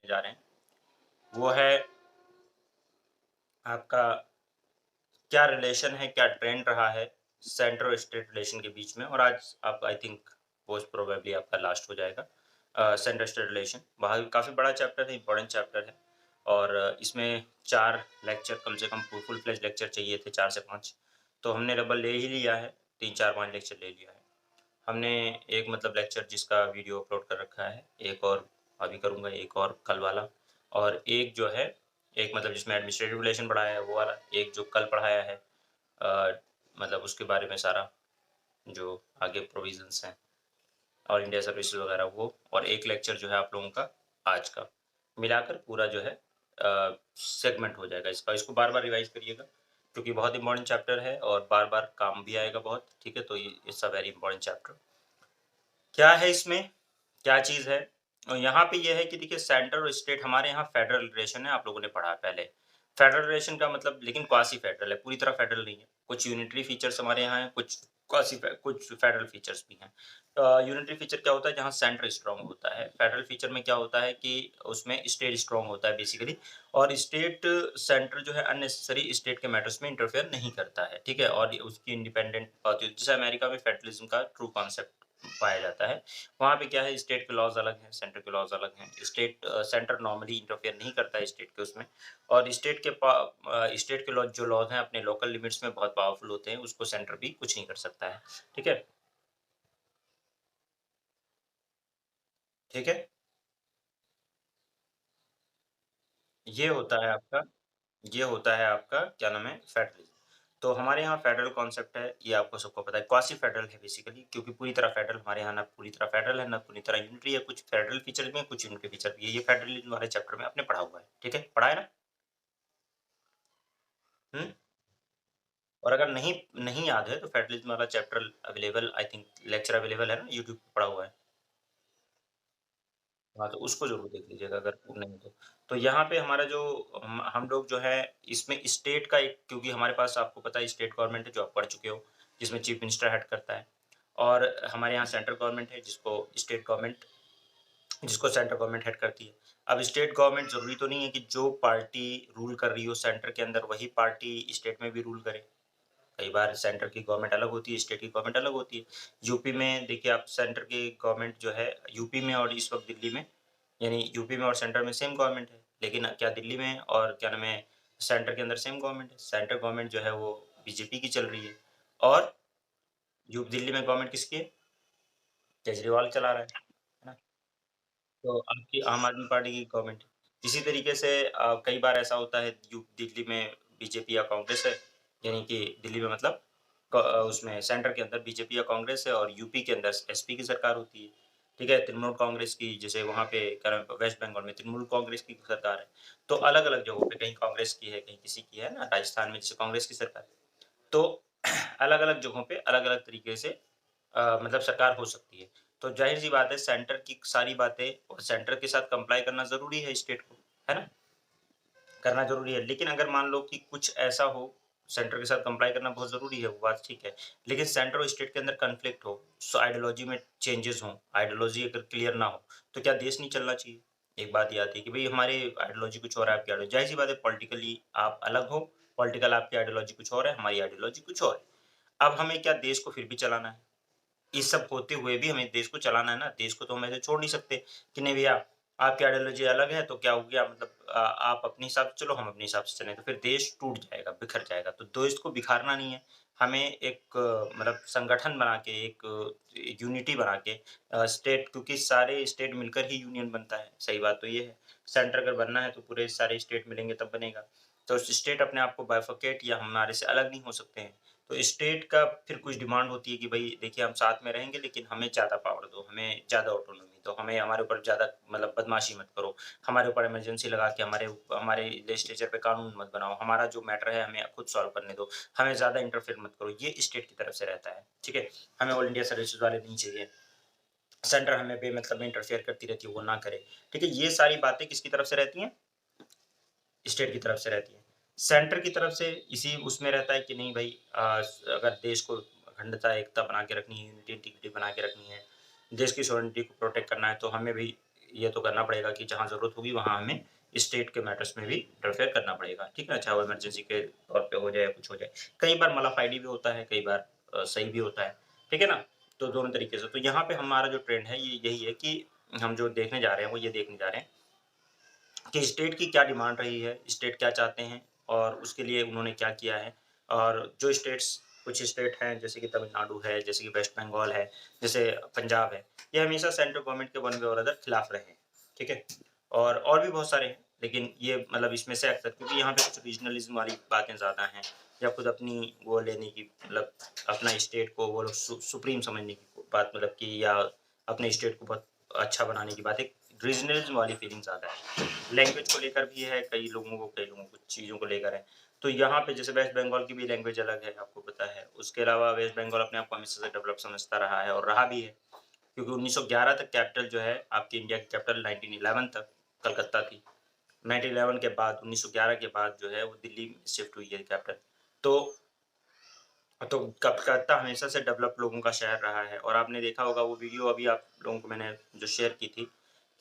जा रहे हैं वो है आपका क्या रिलेशन है, क्या ट्रेंड रहा है सेंटर और स्टेट रिलेशन के बीच में। और आज आप आई थिंक मोस्ट प्रोबेबली आपका लास्ट हो जाएगा सेंटर स्टेट रिलेशन। वहाँ काफ़ी बड़ा चैप्टर है, इंपॉर्टेंट चैप्टर है और इसमें 4 लेक्चर कम से कम फुल फ्लेज लेक्चर चाहिए थे, 4 से 5। तो हमने डबल ले ही लिया है, 3, 4, 5 लेक्चर ले लिया है। हमने एक मतलब लेक्चर जिसका वीडियो अपलोड कर रखा है, एक और अभी करूँगा, एक और कल वाला, और एक जो है एक मतलब जिसमें एडमिनिस्ट्रेटिव रिलेशन पढ़ाया है वो वाला, एक जो कल पढ़ाया है मतलब उसके बारे में सारा जो आगे प्रोविजंस हैं और इंडिया सर्विसेज वगैरह वो, और एक लेक्चर जो है आप लोगों का आज का, मिलाकर पूरा जो है सेगमेंट हो जाएगा इसका। इसको बार-बार रिवाइज़ करिएगा क्योंकि बहुत इंपॉर्टेंट चैप्टर है और बार-बार काम भी आएगा बहुत, ठीक है? तो ये it's a very important chapter. क्या है इसमें, क्या चीज़ है? और यहाँ पे ये है कि देखिए सेंटर और स्टेट हमारे यहाँ फेडरल रिलेशन है, आप लोगों ने पढ़ा है पहले। फेडरल रिलेशन का मतलब लेकिन क्वासी फेडरल है, पूरी तरह फेडरल नहीं है। कुछ यूनिटरी फीचर्स हमारे यहाँ हैं, कुछ फेडरल फीचर्स भी हैं। यूनिटरी फीचर क्या होता है? जहाँ सेंटर स्ट्रॉन्ग होता है। फेडरल फीचर में क्या होता है कि उसमें स्टेट स्ट्रॉन्ग होता है बेसिकली, और स्टेट सेंटर जो है अननेसेसरी स्टेट के मैटर्स में इंटरफेयर नहीं करता है, ठीक है? और उसकी इंडिपेंडेंट होती है। जैसे अमेरिका में फेडरलिज्म का ट्रू कॉन्सेप्ट पाया जाता है। वहाँ पे क्या है, स्टेट के लॉज़ अलग हैं, सेंटर के लॉज़ अलग हैं। सेंटर नॉर्मली इंटरफेयर नहीं करता है स्टेट के उसमें, और स्टेट के जो लॉज़ हैं अपने लोकल लिमिट्स में बहुत पावरफुल होते हैं, उसको सेंटर भी कुछ नहीं कर सकता है। ठीक है? ठीक है? ये होता है आपका ये होता है आपका क्या नाम है, फेडरलिज्म। तो हमारे यहाँ फेडरल कॉन्सेप्ट है, ये आपको सबको पता है। क्वासी फेडरल है बेसिकली, क्योंकि पूरी तरह फेडरल हमारे यहाँ ना पूरी तरह फेडरल है, ना पूरी तरह यूनिटरी है। कुछ फेडरल फीचर भी हैं, कुछ यूनिटरी फीचर भी है। ये फेडरलिज्म वाले चैप्टर में आपने पढ़ा हुआ है, ठीक है? पढ़ा है ना? हुँ? और अगर नहीं नहीं याद है तो फेडरलिज्म वाला chapter available, I think lecture available है ना, यूट्यूब पे पड़ा हुआ है। हाँ, तो उसको ज़रूर देख लीजिएगा अगर वो नहीं तो। तो यहाँ पे हमारा जो हम लोग जो है इसमें स्टेट का एक, क्योंकि हमारे पास आपको पता है स्टेट गवर्नमेंट है जो आप पढ़ चुके हो, जिसमें चीफ मिनिस्टर हेड करता है, और हमारे यहाँ सेंट्रल गवर्नमेंट है जिसको सेंट्रल गवर्नमेंट हेड करती है। अब स्टेट गवर्नमेंट ज़रूरी तो नहीं है कि जो पार्टी रूल कर रही हो सेंटर के अंदर वही पार्टी स्टेट में भी रूल करे। कई बार सेंटर की गवर्नमेंट अलग होती है, स्टेट की गवर्नमेंट अलग होती है। यूपी में देखिए आप, सेंटर की गवर्नमेंट जो है यूपी में और इस वक़्त दिल्ली में, यानी यूपी में और सेंटर में सेम गवर्नमेंट है। लेकिन क्या दिल्ली में और क्या नाम है सेंटर के अंदर सेम गवर्नमेंट है? सेंटर गवर्नमेंट जो है वो बीजेपी की चल रही है, और यू दिल्ली में गवर्नमेंट किसकी है? केजरीवाल चला रहा है ना? तो आपकी आम आदमी पार्टी की गवर्नमेंट है। इसी तरीके से कई बार ऐसा होता है दिल्ली में बीजेपी या कांग्रेस है, यानी कि दिल्ली में मतलब उसमें सेंटर के अंदर बीजेपी या कांग्रेस है, और यूपी के अंदर एसपी की सरकार होती है। ठीक है? तृणमूल कांग्रेस की, जैसे वहाँ पे क्या नाम है, वेस्ट बंगाल में तृणमूल कांग्रेस की सरकार है। तो अलग-अलग जगहों पे कहीं कांग्रेस की है, कहीं किसी की है ना, राजस्थान में जैसे कांग्रेस की सरकार है। तो अलग-अलग जगहों पे अलग-अलग तरीके से मतलब सरकार हो सकती है। तो ज़ाहिर-सी बात है सेंटर की सारी बातें और सेंटर के साथ कंप्लाई करना ज़रूरी है स्टेट को, है ना? करना ज़रूरी है। लेकिन अगर मान लो कि कुछ ऐसा हो, सेंटर के साथ कंप्लाई करना बहुत ज़रूरी है, वो बात ठीक है। लेकिन सेंटर और स्टेट के अंदर कॉन्फ्लिक्ट हो, आइडियोलॉजी में चेंजेज़ हों, आइडियोलॉजी अगर क्लियर ना हो, तो क्या देश नहीं चलना चाहिए? एक बात ये आती है कि भई हमारी आइडियोलॉजी कुछ और है, आपकी आइडियोलॉजी, ज़ाहिर-सी बात है पॉलिटिकली आप अलग हो, पॉलिटिकल आपकी आइडियोलॉजी कुछ और है, हमारी आइडियोलॉजी कुछ और है। अब हमें क्या देश को फिर भी चलाना है। ये सब होते हुए भी हमें देश को चलाना है ना, देश को तो हम ऐसे छोड़ नहीं सकते कि नहीं भैया आपकी आइडियोलॉजी अलग है तो क्या हो गया, मतलब आप अपने हिसाब से चलो, हम अपने हिसाब से चलें, तो फिर देश टूट जाएगा, बिखर जाएगा। तो देश को बिखारना नहीं है, हमें एक मतलब संगठन बना के, एक यूनिटी बना के, स्टेट, क्योंकि सारे स्टेट मिलकर ही यूनियन बनता है, सही बात तो ये है। सेंटर अगर बनना है तो पूरे सारे स्टेट मिलेंगे तब बनेगा। तो स्टेट अपने आप को बाइफरकेट या हमारे से अलग नहीं हो सकते हैं। तो स्टेट का फिर कुछ डिमांड होती है कि भई देखिए हम साथ में रहेंगे लेकिन हमें ज़्यादा पावर दो, हमें ज़्यादा ऑटोनॉमी दो, हमें हमारे ऊपर ज़्यादा मतलब बदमाशी मत करो, हमारे ऊपर इमरजेंसी लगा के हमारे लेजिस्लेचर पे कानून मत बनाओ, हमारा जो मैटर है हमें खुद सॉल्व करने दो, हमें ज़्यादा इंटरफेयर मत करो, ये स्टेट की तरफ से रहता है, ठीक है? हमें ऑल इंडिया सर्विसेज़ वाले नहीं चाहिए, सेंटर हमें बेमतलब में इंटरफेयर करती रहती है, वो ना करे, ठीक है? ये सारी बातें किसकी तरफ से रहती हैं? स्टेट की तरफ से रहती है। सेंटर की तरफ से इसी उसमें रहता है कि नहीं भाई अगर देश को अखंडता, एकता बना के रखनी है, यूनिटी, इंटीग्रिटी बना के रखनी है, देश की सॉवरेनिटी को प्रोटेक्ट करना है, तो हमें भी ये तो करना पड़ेगा कि जहाँ ज़रूरत होगी वहाँ हमें स्टेट के मैटर्स में भी इंटरफेयर करना पड़ेगा, ठीक है? चाहे वो इमरजेंसी के तौर पे हो जाए या कुछ हो जाए। कई बार मलाफाइडी भी होता है, कई बार सही भी होता है, ठीक है ना? तो दोनों तरीके से। तो यहाँ पे हमारा जो ट्रेंड है ये यही है कि हम जो देखने जा रहे हैं वो ये देखने जा रहे हैं कि स्टेट की क्या डिमांड रही है, स्टेट क्या चाहते हैं और उसके लिए उन्होंने क्या किया है। और जो स्टेट्स कुछ स्टेट हैं जैसे कि तमिलनाडु है, जैसे कि वेस्ट बंगाल है, जैसे पंजाब है, ये हमेशा सेंट्रल गवर्नमेंट के वन वे और अदर खिलाफ रहे हैं, ठीक है? और भी बहुत सारे हैं, लेकिन ये मतलब इसमें से अक्सर क्योंकि यहाँ पे कुछ रीजनलिज़्म वाली बातें ज़्यादा हैं या खुद अपनी वो लेने की मतलब अपना स्टेट को वो लोग सुप्रीम समझने की बात मतलब कि या अपने स्टेट को बहुत अच्छा बनाने की बात, एक रीजनलिज़्म वाली फीलिंग ज़्यादा है। लैंग्वेज को लेकर भी है, कई लोगों को चीज़ों को लेकर है। तो यहाँ पे जैसे वेस्ट बंगाल की भी लैंग्वेज अलग है, आपको पता है। उसके अलावा वेस्ट बंगाल अपने आप को हमेशा से डेवलप समझता रहा है और रहा भी है, क्योंकि 1911 तक कैपिटल जो है आपकी इंडिया की कैपिटल 1911 तक कलकत्ता थी। 1911 के बाद 1911 के बाद जो है वो दिल्ली में शिफ्ट हुई है कैपिटल। तो कलकत्ता हमेशा से डेवलप लोगों का शहर रहा है और आपने देखा होगा वो वीडियो अभी आप लोगों को मैंने जो शेयर की थी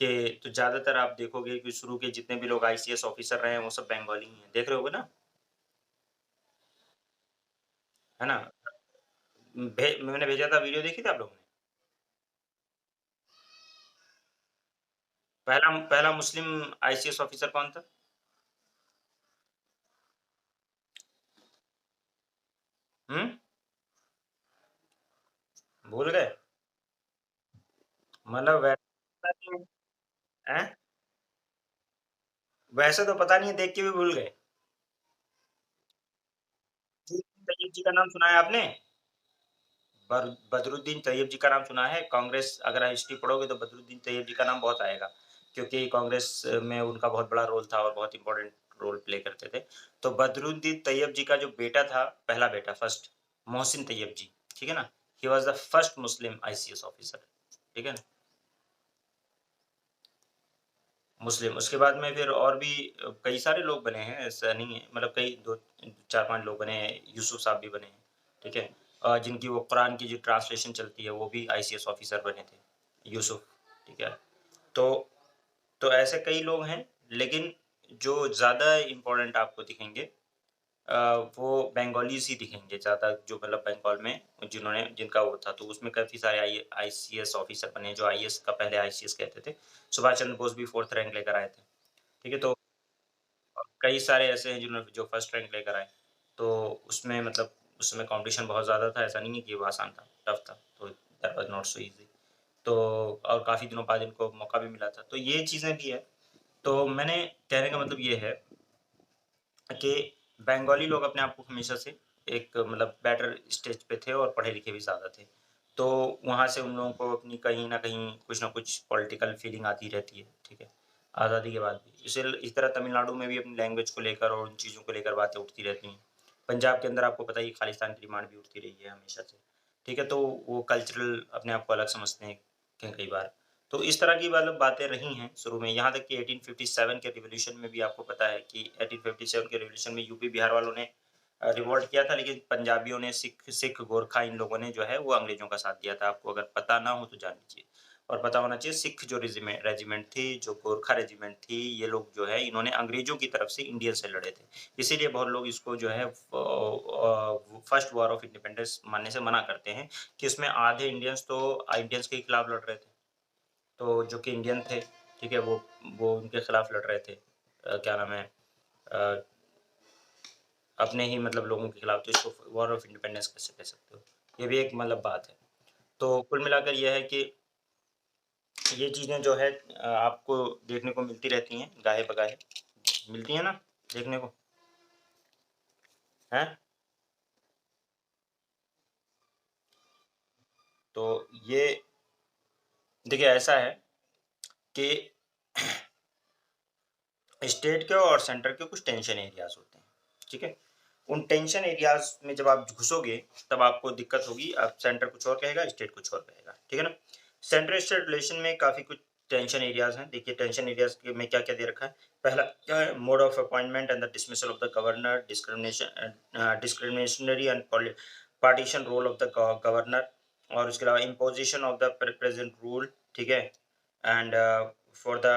कि तो ज़्यादातर आप देखोगे कि शुरू के जितने भी लोग आईसीएस ऑफिसर रहे हैं वो सब बंगाली ही हैं। देख रहे होगे ना? है ना? मैंने भेजा था वीडियो देखी थी आप लोगों ने? पहला मुस्लिम आईसीएस ऑफिसर कौन था? हुँ? भूल गए? मतलब हैं? वैसे तो पता नहीं है देख के भी भूल गए। तैयब जी का नाम सुना है आपने? बदरुद्दीन तैयब जी का नाम सुना है? कांग्रेस अगर हिस्ट्री पढ़ोगे तो बदरुद्दीन तैयब जी का नाम बहुत आएगा, क्योंकि कांग्रेस में उनका बहुत बड़ा रोल था और बहुत इम्पोर्टेंट रोल प्ले करते थे। तो बदरुद्दीन तैयब जी का जो बेटा था, पहला बेटा फर्स्ट मोहसिन तैयब जी, ठीक है ना? He was the first Muslim ICS officer, ठीक है ना? मुस्लिम, उसके बाद में फिर और भी कई सारे लोग बने हैं, ऐसा नहीं है मतलब कई 2 4-5 लोग बने हैं, यूसुफ साहब भी बने हैं, ठीक है? जिनकी वो कुरान की जो ट्रांसलेशन चलती है, वो भी आईसीएस ऑफ़िसर बने थे, यूसुफ, ठीक है? तो ऐसे कई लोग हैं, लेकिन जो ज़्यादा इम्पोर्टेंट आपको दिखेंगे वो बंगालीज़ ही दिखेंगे ज़्यादा जो मतलब बंगाल में जिन्होंने जिनका वो था, तो उसमें काफ़ी सारे आईसीएस ऑफ़िसर बने, जो आईएएस का पहले आईसीएस कहते थे। सुभाष चंद्र बोस भी 4th रैंक लेकर आए थे। ठीक है, तो कई सारे ऐसे हैं जिन्होंने जो फर्स्ट रैंक लेकर आए। तो उसमें मतलब उसमें कॉम्पिटिशन बहुत ज़्यादा था, ऐसा नहीं है कि वो आसान था, टफ था, तो that was not so easy. तो और काफ़ी दिनों बाद इनको मौका भी मिला था, तो ये चीज़ें भी है। तो मैंने कहने का मतलब ये है कि बंगाली लोग अपने आप को हमेशा से एक मतलब बेटर स्टेज पे थे और पढ़े-लिखे भी ज़्यादा थे। तो वहाँ से उन लोगों को अपनी कहीं न कहीं कुछ न कुछ पॉलिटिकल फीलिंग आती रहती है, ठीक है? आज़ादी के बाद भी। इस तरह तमिलनाडु में भी अपनी लैंग्वेज को लेकर और उन चीज़ों को लेकर बातें उठती रहती हैं। पंजाब के अंदर आपको पता ही है खालिस्तान की डिमांड भी उठती रही है हमेशा से, ठीक है? तो वो कल्चरल अपने आप को अलग समझते हैं कई बार। तो इस तरह की मतलब बातें रही हैं शुरू में, यहाँ तक कि 1857 के रिवॉल्यूशन में भी आपको पता है कि 1857 के रिवॉल्यूशन में यूपी बिहार वालों ने रिवोल्ट किया था, लेकिन पंजाबियों ने सिख गोरखा इन लोगों ने जो है वो अंग्रेज़ों का साथ दिया था। आपको अगर पता ना हो तो जान लीजिए और पता होना चाहिए सिख जो रेजिमेंट थी, जो गोरखा रेजिमेंट थी, ये लोग जो है इन्होंने अंग्रेज़ों की तरफ से इंडियन से लड़े थे। इसीलिए बहुत लोग इसको जो है फर्स्ट वॉर ऑफ इंडिपेंडेंस मानने से मना करते हैं कि इसमें आधे इंडियंस तो इंडियंस के खिलाफ लड़ रहे थे। तो जो कि इंडियन थे, ठीक है? वो उनके खिलाफ लड़ रहे थे। क्या नाम है? अ, अपने ही मतलब लोगों के खिलाफ, तो इसको वॉर ऑफ इंडिपेंडेंस कैसे कह सकते हो? ये भी एक मतलब बात है। तो कुल मिलाकर ये है कि ये चीज़ें जो है आपको देखने को मिलती रहती हैं, गाहे-बगाहे। मिलती हैं ना देखने को, हैं? तो ये देखिए ऐसा है कि स्टेट के और सेंटर के कुछ टेंशन एरियाज़ होते हैं, ठीक है? उन टेंशन एरियाज़ में जब आप घुसोगे, तब आपको दिक्कत होगी। अब सेंटर कुछ और कहेगा, स्टेट कुछ और कहेगा, ठीक है ना? सेंटर स्टेट रिलेशन में काफ़ी कुछ टेंशन एरियाज़ हैं। देखिए टेंशन एरियाज़ के में क्या-क्या दे रखा है। पहला क्या है, mode of appointment and the dismissal of the governor, discretionary and partisan role of the governor और उसके अलावा imposition of the president rule, ठीक है? And for the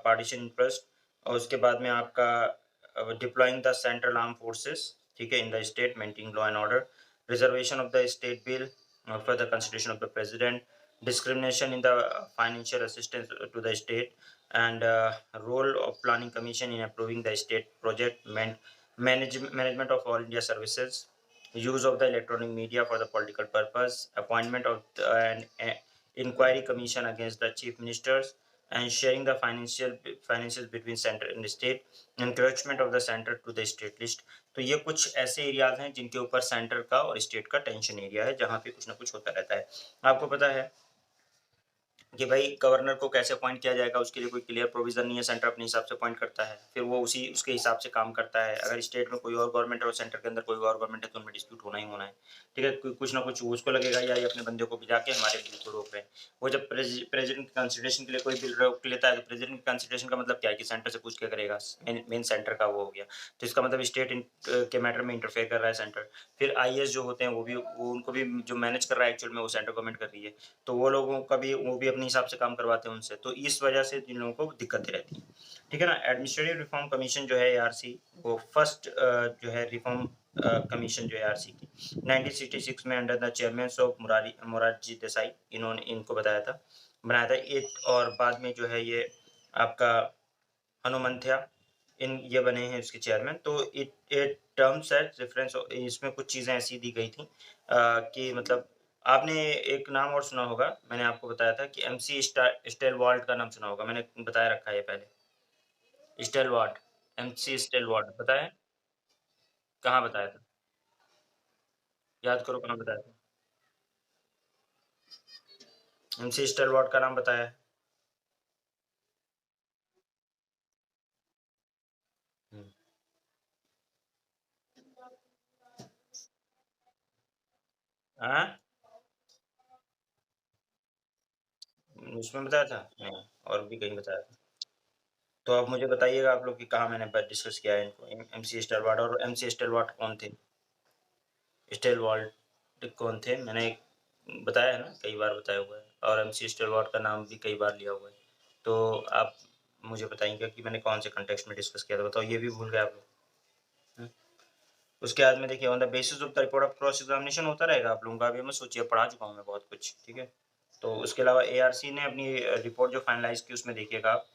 partisan interest, और उसके बाद में आपका deploying the central armed forces, ठीक है, in the state, maintaining law and order, reservation of the state bill for the consideration of the president, discrimination in the financial assistance to the state, and role of planning commission in approving the state project, management of all India services, use of the electronic media for the political purpose, appointment of an inquiry commission against the chief ministers, and sharing the finances between center and the state, encroachment of the center to the state list. तो ये कुछ ऐसे areas हैं जिनके ऊपर centre का और state का टेंशन एरिया है, जहाँ पे कुछ ना कुछ होता रहता है। आपको पता है कि भाई गवर्नर को कैसे अपॉइंट किया जाएगा, उसके लिए कोई क्लियर प्रोविजन नहीं है, सेंटर अपने हिसाब से अपॉइंट करता है, फिर वो उसके हिसाब से काम करता है। अगर स्टेट में कोई और गवर्नमेंट है और सेंटर के अंदर कोई और गवर्नमेंट है तो उनमें डिस्प्यूट होना ही होना है, ठीक है। कुछ ना कुछ उसको लगेगा या ये अपने बंदे को भिजा के हमारे बिल को रोक रहे हैं। वो जब प्रेसिडेंट के कंसिडरेशन के लिए कोई बिल रोक लेता है तो प्रेसिडेंट के कंसिडरेशन का मतलब क्या है कि सेंटर से पूछ के करेगा, मेन सेंटर का वो हो गया। तो इसका मतलब स्टेट के मैटर में इंटरफेयर कर रहा है सेंटर। फिर IAS जो होते हैं वो उनको भी जो मैनेज कर रहा है एक्चुअल में वो सेंटर गवर्नमेंट कर रही है, तो वो लोगों का भी वो भी अपने हिसाब से काम करवाते हैं उनसे, तो इस वजह से इन लोगों को दिक्कतें रहती हैं, ठीक है ना। एडमिनिस्ट्रेटिव रिफॉर्म कमीशन जो है ARC, वो फर्स्ट जो है रिफॉर्म कमीशन जो है ARC की 1966 में under the chairman of Morarji Desai, इन्होंने इनको बनाया था एक, और बाद में जो है ये आपका हनुमंथ्या, इन ये बने हैं इसके चेयरमैन। तो इट टर्म्स एट रेफरेंस, इसमें कुछ चीज़ें ऐसी दी गई थी कि मतलब आपने एक नाम और सुना होगा, मैंने आपको बताया था कि MC स्टेलवाल्ट का नाम सुना होगा, मैंने बताया रखा है पहले। स्टेलवाल्ट, MC स्टेलवाल्ट बताया है? कहाँ बताया था? याद करो कहाँ बताया था? MC स्टेलवाल्ट का नाम बताया है? हम्म। हाँ, उसमें बताया था नहीं, और भी कहीं बताया था। तो अब मुझे बताइएगा आप लोग कि कहाँ मैंने डिस्कस किया है इनको, MC स्टेलवाल्ट। और MC स्टेलवाल्ट कौन थे? स्टेलवाल्ट कौन थे? मैंने बताया है ना, कई बार बताया हुआ है, और MC स्टेलवाल्ट का नाम भी कई बार लिया हुआ है। तो आप मुझे बताएंगे कि मैंने कौन से कंटेक्स्ट में डिस्कस किया था, बताओ, ये भी भूल गए आप लोग। हम्म? उसके बाद में देखिए, on the basis of the report of cross examination होता रहेगा आप लोगों का, अभी मत सोचिए, पढ़ा चुका हूँ मैं बहुत कुछ, ठीक है। तो उसके अलावा ARC ने अपनी रिपोर्ट जो फाइनलाइज की उसमें देखिएगा आप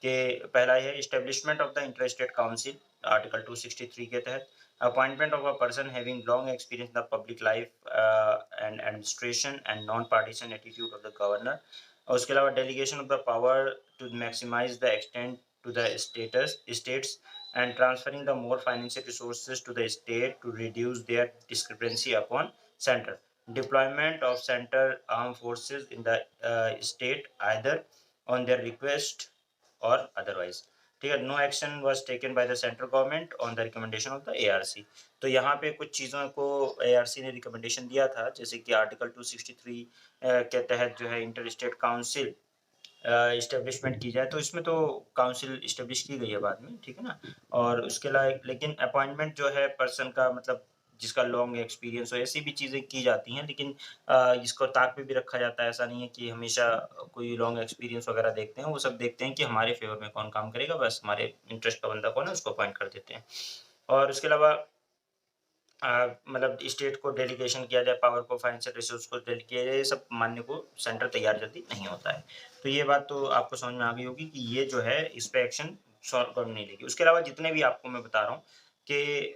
कि पहला है establishment of the interested council, article 263 के तहत, appointment of a person having long experience in the public life and administration and non partisan attitude of the governor, और उसके अलावा delegation of the power to maximise the extent to the states and transferring the more financial resources to the state to reduce their discrepancy upon center, deployment of center armed forces in the state either on their request or otherwise, ठीक है। No action was taken by the central government on the recommendation of the ARC। तो यहाँ पे कुछ चीज़ों को ARC ने recommendation दिया था, जैसे कि आर्टिकल 263 के तहत जो है इंटर स्टेट काउंसिल इस्टेब्लिशमेंट की जाए, तो इसमें तो काउंसिल इस्टेब्लिश की गई है बाद में, ठीक है ना। और उसके लायक लेकिन अपॉइंटमेंट जो है पर्सन का मतलब जिसका लॉन्ग एक्सपीरियंस हो, ऐसी भी चीज़ें की जाती हैं, लेकिन इसको ताक पे भी रखा जाता है। ऐसा नहीं है कि हमेशा कोई लॉन्ग एक्सपीरियंस वगैरह देखते हैं, वो सब देखते हैं कि हमारे फेवर में कौन काम करेगा, बस हमारे इंटरेस्ट का बंदा कौन है उसको अपॉइंट कर देते हैं। और उसके अलावा मतलब स्टेट को डेलीगेशन किया जाए, पावर को, फाइनेंशियल रिसोर्स को डेलीगेट किया जाए, ये सब मानने को सेंटर तैयार जल्दी नहीं होता है। तो ये बात तो आपको समझ में आ गई होगी कि ये जो है इस पे एक्शन गवर्नमेंट नहीं लेगी। उसके अलावा जितने भी आपको मैं बता रहा हूँ कि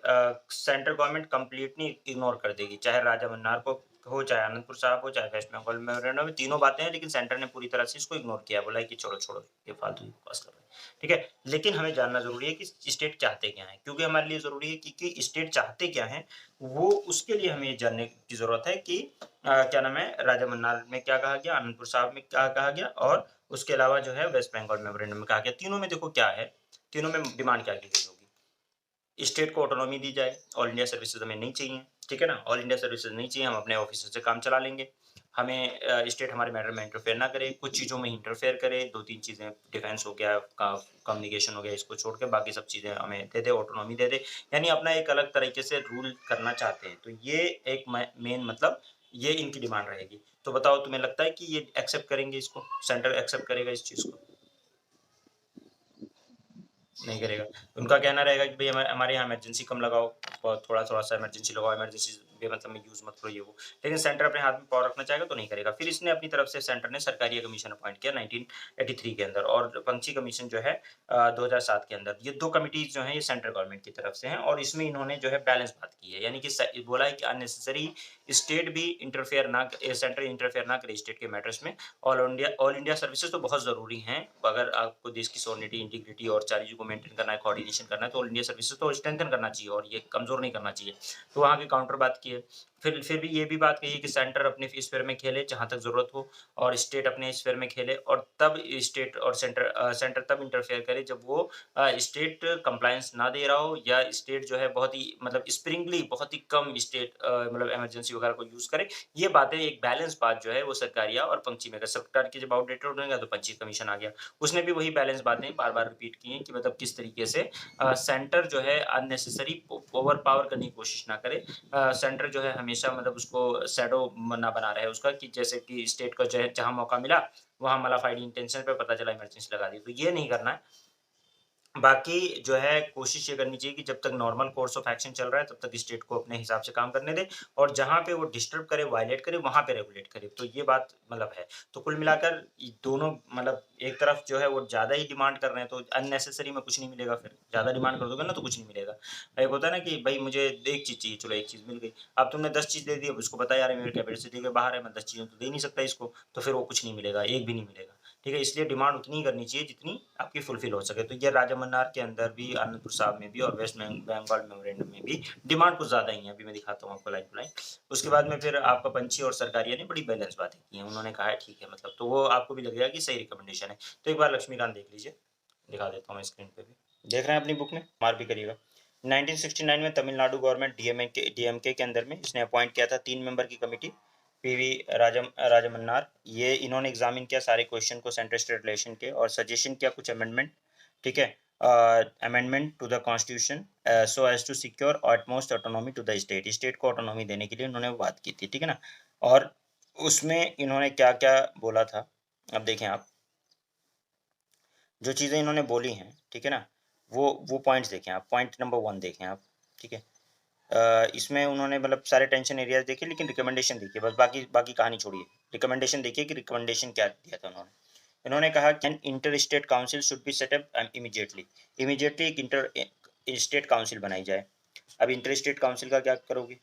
सेंट्रल गवर्नमेंट कंप्लीटली इग्नोर कर देगी, चाहे राजा मन्नार को हो, चाहे आनंदपुर साहब हो, चाहे वेस्ट बंगाल मेमोरेंडम में, तीनों बातें हैं, लेकिन सेंटर ने पूरी तरह से इसको इग्नोर किया, बोला है कि छोड़ो छोड़ो, ये फालतू की बकवास कर रहे हैं, ठीक है। लेकिन हमें जानना जरूरी है कि स्टेट चाहते क्या है, क्योंकि हमारे लिए जरूरी है कि स्टेट चाहते क्या है, वो उसके लिए हमें ये जानने की जरूरत है कि क्या नाम है, राजा मन्नार में क्या कहा गया, आनंदपुर साहब में क्या कहा गया, और उसके अलावा जो है वेस्ट बंगाल मेमोरेंडम में कहा गया। तीनों में देखो क्या है, तीनों में डिमांड क्या की गई होगी, स्टेट को ऑटोनॉमी दी जाए, ऑल इंडिया सर्विसेज हमें नहीं चाहिए, ठीक है ना, ऑल इंडिया सर्विसेज नहीं चाहिए, हम अपने ऑफिस से काम चला लेंगे, हमें स्टेट हमारे मैटर में इंटरफेयर ना करे, कुछ चीज़ों में इंटरफेयर करे, दो तीन चीज़ें, डिफेंस हो गया, कम्युनिकेशन हो गया, इसको छोड़ के बाकी सब चीज़ें हमें दे दे, ऑटोनॉमी दे दे, यानी अपना एक अलग तरीके से रूल करना चाहते हैं। तो ये एक मेन मतलब ये इनकी डिमांड रहेगी। तो बताओ, तुम्हें लगता है कि ये एक्सेप्ट करेंगे, इसको सेंटर एक्सेप्ट करेगा इस चीज़ को? नहीं करेगा। उनका कहना रहेगा कि भई हमारे यहाँ इमरजेंसी कम लगाओ और थोड़ा-थोड़ा सा इमरजेंसी लगाओ, इमरजेंसी बेमतलब में यूज़ मत करो ये वो। लेकिन सेंटर अपने हाथ में पावर रखना चाहेगा तो नहीं करेगा। फिर इसने अपनी तरफ से सेंटर ने सरकारिया कमीशन अपॉइंट किया 1983 के अंदर और पंछी कमीशन जो है 2007 के अंदर। ये 2 कमिटीज़ जो हैं ये सेंट्रल गवर्नमेंट की तरफ से हैं और इसमें इन्होंने जो है बैलेंस बात की है। यानी कि बोला है कि अननेसेसरी स्टेट भी सेंट्रल इंटरफेयर ना करे स्टेट के मैटर्स में। ऑल इंडिया सर्विसेज तो बहुत ज़रूरी हैं। अगर आपको देश की सॉवरेनिटी, इंटीग्रिटी और सारी चीज़ों को मेंटेन करना है, कोऑर्डिनेशन करना है, तो ऑल इंडिया सर्विसेज तो स्ट्रेंथन करना चाहिए और ये कमज़ोर नहीं करना चाहिए। तो वहाँ की काउंटर बात की है। फिर भी ये भी बात कही है कि सेंटर अपने स्फीयर में खेले जहाँ तक ज़रूरत हो और स्टेट अपने स्फीयर में खेले और तब स्टेट और सेंटर तब इंटरफेयर करे जब वो स्टेट कंप्लायंस ना दे रहा हो या स्टेट जो है बहुत ही मतलब स्प्रिंगली बहुत ही कम स्टेट मतलब इमरजेंसी वगैरह को यूज़ करे। ये बातें एक बैलेंस बात जो है वो सरकारिया और पंछी में अगर सरकार की जब आउटडेटेड हो जाएगा तो पंछी कमीशन आ गया। उसने भी वही बैलेंस बातें बार-बार रिपीट की हैं कि मतलब किस तरीके से सेंटर जो है अननेसेसरी ओवर पावर करने की कोशिश ना करे। सेंटर जो है हमेशा मतलब उसको शैडो ना बना रहे उसका कि जैसे कि स्टेट को जो है जहाँ मौका मिला, वहाँ मलाफाइड इंटेंशन पे पता चला इमरजेंसी लगा दी। तो ये नहीं करना है। बाकी जो है कोशिश ये करनी चाहिए कि जब तक नॉर्मल कोर्स ऑफ एक्शन चल रहा है, तब तक स्टेट को अपने हिसाब से काम करने दें और जहाँ पे वो डिस्टर्ब करे, वायलेट करे, वहाँ पे रेगुलेट करे। तो ये बात मतलब है। तो कुल मिलाकर ये दोनों मतलब एक तरफ जो है वो ज़्यादा ही डिमांड कर रहे हैं, तो अननेसेसरी में कुछ नहीं मिलेगा फिर। ज़्यादा डिमांड कर दोगे ना तो कुछ नहीं मिलेगा। एक होता है ना कि भई मुझे एक चीज़ चाहिए, चलो एक चीज़ मिल गई। अब तुमने 10 चीज़ दे दी, अब उसको पता है यार मेरे कैपेसिटी के बाहर है, मैं 10 चीज़ें तो दे नहीं सकता इसको, तो फिर वो कुछ नहीं मिलेगा, एक भी नहीं मिलेगा। ठीक है? इसलिए डिमांड उतनी ही करनी चाहिए जितनी आपकी फुलफिल हो सके। तो ये राजा मन्नार के अंदर भी, आनंदपुर साहब में भी और वेस्ट बंगाल मेमोरेंडम में भी डिमांड कुछ ज़्यादा ही है। अभी मैं दिखाता हूँ आपको लाइन टू लाइन। उसके बाद में फिर आपका पंछी और सरकारिया ने बड़ी बैलेंस बातें की हैं। उन्होंने कहा है ठीक है मतलब, तो वो आपको भी लगेगा कि सही रिकमेंडेशन है। तो एक बार लक्ष्मीकांत देख लीजिए, दिखा देता हूँ मैं स्क्रीन पे भी। देख रहे हैं अपनी बुक में? मार्क भी करिएगा। 1969 में तमिलनाडु गवर्नमेंट डीएमके के अंदर में इसने अपॉइंट किया था 3 मेंबर की कमिटी। पीवी राजमन्नार, ये इन्होंने एग्जामिन किया सारे क्वेश्चन को सेंट्रल स्टेट रिलेशन के और सजेशन किया कुछ अमेंडमेंट। ठीक है? Amendment to the constitution so as to secure utmost autonomy to the state. State को ऑटोनॉमी देने के लिए उन्होंने बात की थी। ठीक है ना? और उसमें इन्होंने क्या क्या बोला था, अब देखें आप। जो चीज़ें इन्होंने बोली हैं, ठीक है ना, वो पॉइंट्स देखें आप। पॉइंट नंबर 1 देखें आप। ठीक है? इसमें उन्होंने मतलब सारे टेंशन एरियाज देखे, लेकिन रिकमेंडेशन देखिए बस, बाकी बाकी कहानी छोड़िए। रिकमेंडेशन देखिए कि रिकमेंडेशन क्या दिया था उन्होंने। इन्होंने कहा कि an inter state council should be set up immediately. Immediately एक इंटर स्टेट काउंसिल बनाई जाए। अब इंटर स्टेट काउंसिल का क्या करोगे?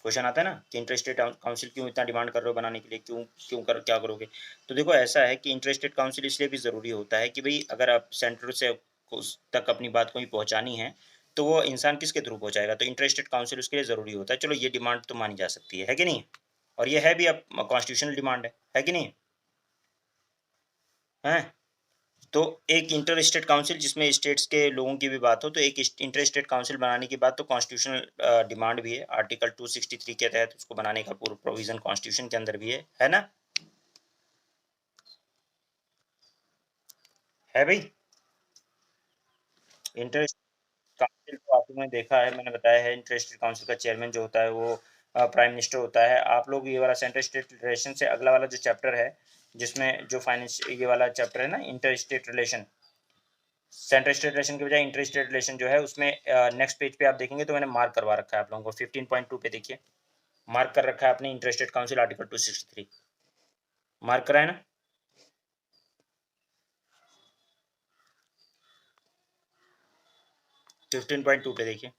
क्वेश्चन आता है ना कि इंटर स्टेट काउंसिल क्यों इतना डिमांड कर रहे हो बनाने के लिए, क्यों क्यों कर क्या करोगे? तो देखो ऐसा है कि इंटर स्टेट काउंसिल इसलिए भी ज़रूरी होता है कि भाई अगर आप सेंटर से उस तक अपनी बात को ही पहुँचानी है, तो वो इंसान किसके थ्रू पहुँचाएगा? तो इंटर स्टेट काउंसिल उसके लिए ज़रूरी होता है। चलो ये डिमांड तो मानी जा सकती है कि नहीं? और ये है भी अब कॉन्स्टिट्यूशनल डिमांड है कि नहीं? हैं? तो एक इंटर स्टेट काउंसिल जिसमें स्टेट्स के लोगों की भी बात हो, तो एक इंटर स्टेट काउंसिल बनाने की बात तो कॉन्स्टिट्यूशनल डिमांड भी है। आर्टिकल 263 के तहत उसको बनाने का पूरा प्रोविजन कॉन्स्टिट्यूशन के अंदर भी है ना? है भाई? इंटर काउंसिल तो आपने देखा है, मैंने बताया है इंटर स्टेट काउंसिल का चेयरमैन जो होता है वो प्राइम मिनिस्टर होता है। आप लोग ये वाला सेंट्रल स्टेट रिलेशन से अगला वाला जो चैप्टर है, जिसमें जो फाइनेंस ये वाला चैप्टर है ना, inter state relation, central state relation के बजाय इंटर स्टेट रिलेशन जो है उसमें नेक्स्ट पेज पे आप देखेंगे तो मैंने मार्क करवा रखा है आप लोगों को 15.2 पे देखिए। मार्क कर रखा है आपने inter state council article 263। Mark करा है ना? 15.2 पे देखिए।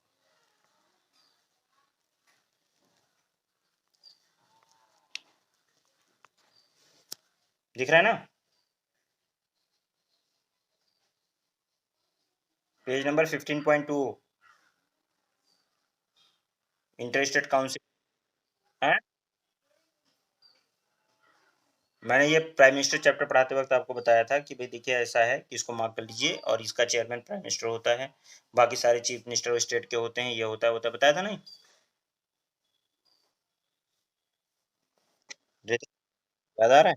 दिख रहा है ना? Page number 15.2, inter state council है। मैंने ये प्राइम मिनिस्टर चैप्टर पढ़ाते वक्त आपको बताया था कि भाई देखिए ऐसा है कि इसको मार्क कर लीजिए और इसका चेयरमैन प्राइम मिनिस्टर होता है, बाकी सारे चीफ मिनिस्टर स्टेट के होते हैं, ये होता है बताया था नहीं? याद आ रहा है?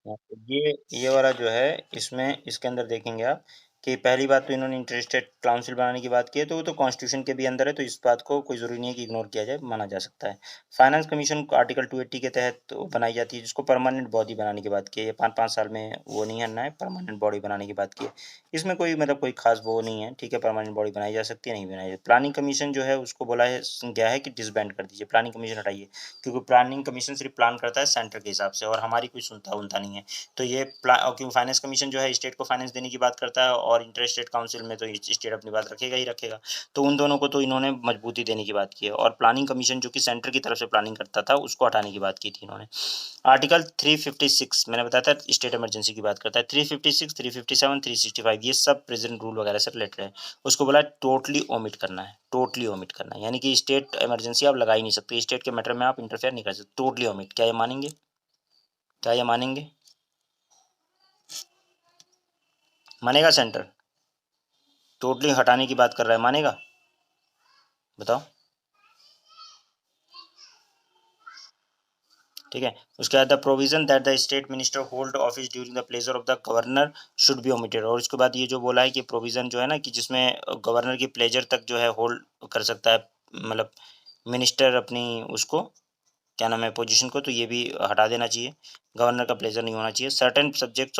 हाँ, तो ये वाला जो है इसमें इसके अंदर देखेंगे आप कि पहली बात तो इन्होंने इंटरेस्टेड काउंसिल बनाने की बात की है, तो वो तो कॉन्स्टिट्यूशन के भी अंदर है, तो इस बात को कोई ज़रूरी नहीं है कि इग्नोर किया जाए, माना जा सकता है। फाइनेंस कमीशन को आर्टिकल 280 के तहत तो बनाई जाती है, जिसको परमानेंट बॉडी बनाने की बात की है। ये 5-5 साल में वो नहीं हटना है, परमानेंट बॉडी बनाने की बात की है। इसमें कोई मतलब कोई खास वो नहीं है, ठीक है, परमानेंट बॉडी बनाई जा सकती है, नहीं बनाई जाती। प्लानिंग कमीशन जो है उसको बोला है गया है कि डिसबैंड कर दीजिए, प्लानिंग कमीशन हटाइए, क्योंकि प्लानिंग कमीशन सिर्फ प्लान करता है सेंटर के हिसाब से, और हमारी कोई सुनता उनता नहीं है। तो ये क्योंकि फाइनेंस कमीशन जो है स्टेट को फाइनेंस देने की बात करता है, और इंटर स्टेट काउंसिल में तो स्टेट अपनी बात रखेगा ही रखेगा, तो उन दोनों को तो इन्होंने मजबूती देने की बात की है। और प्लानिंग कमीशन जो कि सेंटर की तरफ से प्लानिंग करता था, उसको हटाने की बात की थी इन्होंने। आर्टिकल 356 मैंने बताया था स्टेट इमरजेंसी की बात करता है। 356, 357, 365 ये सब प्रेजेंट रूल वगैरह से रिलेटेड है। उसको बोला टोटली ओमिट करना है, टोटली ओमिट करना है, यानी कि स्टेट इमरजेंसी आप लगा ही नहीं सकते, स्टेट के मैटर में आप इंटरफेयर नहीं कर सकते, टोटली ओमिट। क्या ये मानेंगे? क्या ये मानेंगे? मानेगा सेंटर? टोटली हटाने की बात कर रहा है, मानेगा? बताओ। ठीक है। उसके बाद the provision that the state minister hold office during the pleasure of the governor should be omitted. और उसके बाद ये जो बोला है कि प्रोविजन जो है ना, कि जिसमें गवर्नर की प्लेजर तक जो है होल्ड कर सकता है, मतलब मिनिस्टर अपनी उसको क्या नाम है पोजीशन को, तो ये भी हटा देना चाहिए। गवर्नर का प्लेजर नहीं होना चाहिए। Certain subject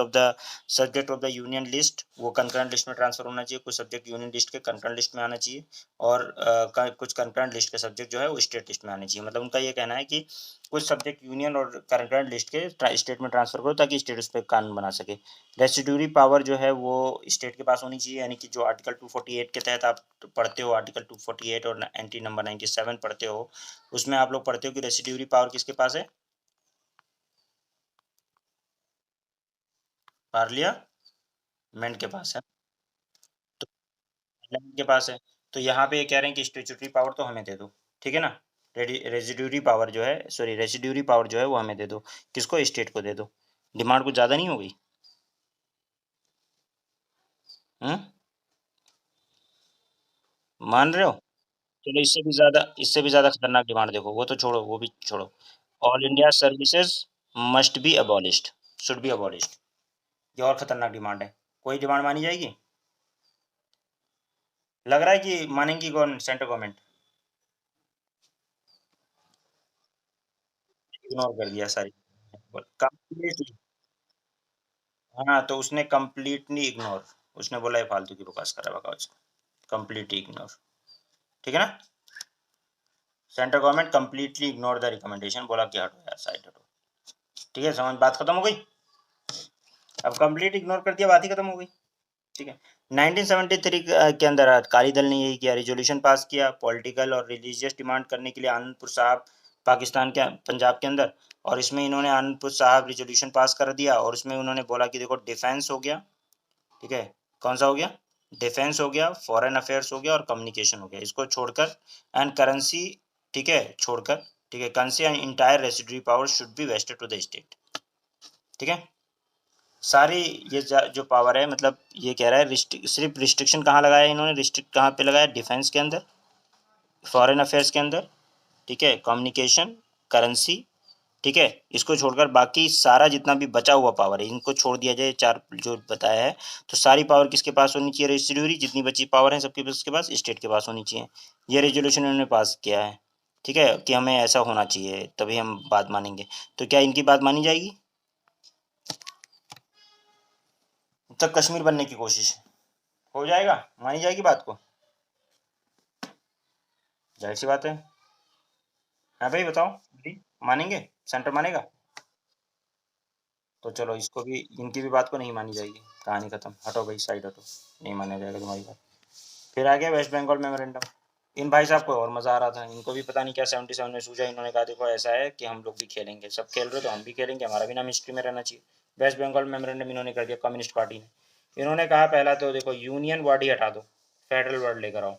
of the union list वो कंकरेंट लिस्ट में ट्रांसफर होना चाहिए, कुछ सब्जेक्ट यूनियन लिस्ट के कंकरेंट लिस्ट में आना चाहिए, और कुछ कंकरेंट लिस्ट के सब्जेक्ट जो है वो स्टेट लिस्ट में आने चाहिए। मतलब उनका ये कहना है कि कुछ सब्जेक्ट यूनियन और कंकरेंट लिस्ट के स्टेट में ट्रांसफर करो, ताकि स्टेट उस पर कानून बना सके। रेसिड्यूरी पावर जो है वो स्टेट के पास होनी चाहिए, यानी कि जो आर्टिकल 248 के तहत आप पढ़ते हो, आर्टिकल 248 और एंट्री नंबर 97 पढ़ते हो, उसमें आप लोग पढ़ते हो कि रेसिड्यूरी पावर किसके पास है? पार्लियामेंट के पास है, तो पार्लियामेंट के पास है। तो यहाँ पे ये कह रहे हैं कि स्टेचुटरी पावर तो हमें दे दो, ठीक है ना। रेजिड्यूरी पावर जो है, सॉरी रेसिड्यूरी पावर जो है वो हमें दे दो। किसको? स्टेट को दे दो। डिमांड कुछ ज़्यादा नहीं हो गई? मान रहे हो? चलो इससे भी ज़्यादा खतरनाक डिमांड देखो, वो तो छोड़ो, वो भी छोड़ो। All India services must be abolished, should be abolished. ये और खतरनाक डिमांड है। कोई डिमांड मानी जाएगी? लग रहा है कि मानेंगी कौन? Central government? इग्नोर कर दिया सारी कंप्लीटली। हाँ, तो उसने कंप्लीटली इग्नोर, उसने बोला ये फालतू की बकवास कर रहा है, बकवास कंप्लीटली इग्नोर, ठीक है ना। Central government completely ignore the recommendation, बोला कि हटो यार, साइड हटो। ठीक है, समझ, बात खत्म हो गई। अब कंप्लीट इग्नोर कर दिया, बात ही खत्म हो गई। ठीक है। 1973 के अंदर अकाली दल ने यही किया, रिजोल्यूशन पास किया पॉलिटिकल और रिलीजियस डिमांड करने के लिए आनंदपुर साहब पाकिस्तान के पंजाब के अंदर। और इसमें इन्होंने आनंदपुर साहब रिजोल्यूशन पास कर दिया, और उसमें उन्होंने बोला कि देखो डिफेंस हो गया, ठीक है, कौन सा हो गया? डिफेंस हो गया, फॉरेन अफेयर्स हो गया, और कम्युनिकेशन हो गया, इसको छोड़कर एंड करेंसी, ठीक है, छोड़कर, ठीक है, currency and entire residuary power should be vested to the state. ठीक है। सारी ये जो पावर है, मतलब ये कह रहा है सिर्फ रिस्ट्रिक्शन कहाँ लगाया इन्होंने, रिस्ट्रिक्ट कहाँ पे लगाया? डिफेंस के अंदर, फॉरेन अफेयर्स के अंदर, ठीक है, कम्युनिकेशन, करेंसी, ठीक है, इसको छोड़कर बाकी सारा जितना भी बचा हुआ पावर है इनको छोड़ दिया जाए, चार जो बताया है। तो सारी पावर किसके पास होनी चाहिए? रेसिड्यूरी जितनी बची पावर है सबके पास, के पास स्टेट के पास होनी चाहिए। ये रेजोल्यूशन इन्होंने पास किया है, ठीक है, कि हमें ऐसा होना चाहिए, तभी हम बात मानेंगे। तो क्या इनकी बात मानी जाएगी? तब कश्मीर बनने की कोशिश हो जाएगा, मानी जाएगी बात को? जाहिर सी बात है। हाँ भाई बताओ, मानेंगे? सेंटर मानेगा? तो चलो इसको भी, इनकी भी बात को नहीं मानी जाएगी, कहानी खत्म, हटो भाई, साइड हटो, नहीं माना जाएगा तुम्हारी बात। फिर आ गया वेस्ट बंगाल मेमोरेंडम। इन भाई साहब को और मज़ा आ रहा था, इनको भी पता नहीं क्या 77 में सूझा, इन्होंने कहा देखो ऐसा है कि हम लोग भी खेलेंगे, सब खेल रहे हो तो हम भी खेलेंगे, हमारा भी नाम हिस्ट्री में रहना चाहिए। वेस्ट बंगाल मेमोरेंडम इन्होंने कर दिया, कम्युनिस्ट पार्टी ने। इन्होंने कहा पहला तो देखो यूनियन वर्ड ही हटा दो, फेडरल वर्ड लेकर आओ।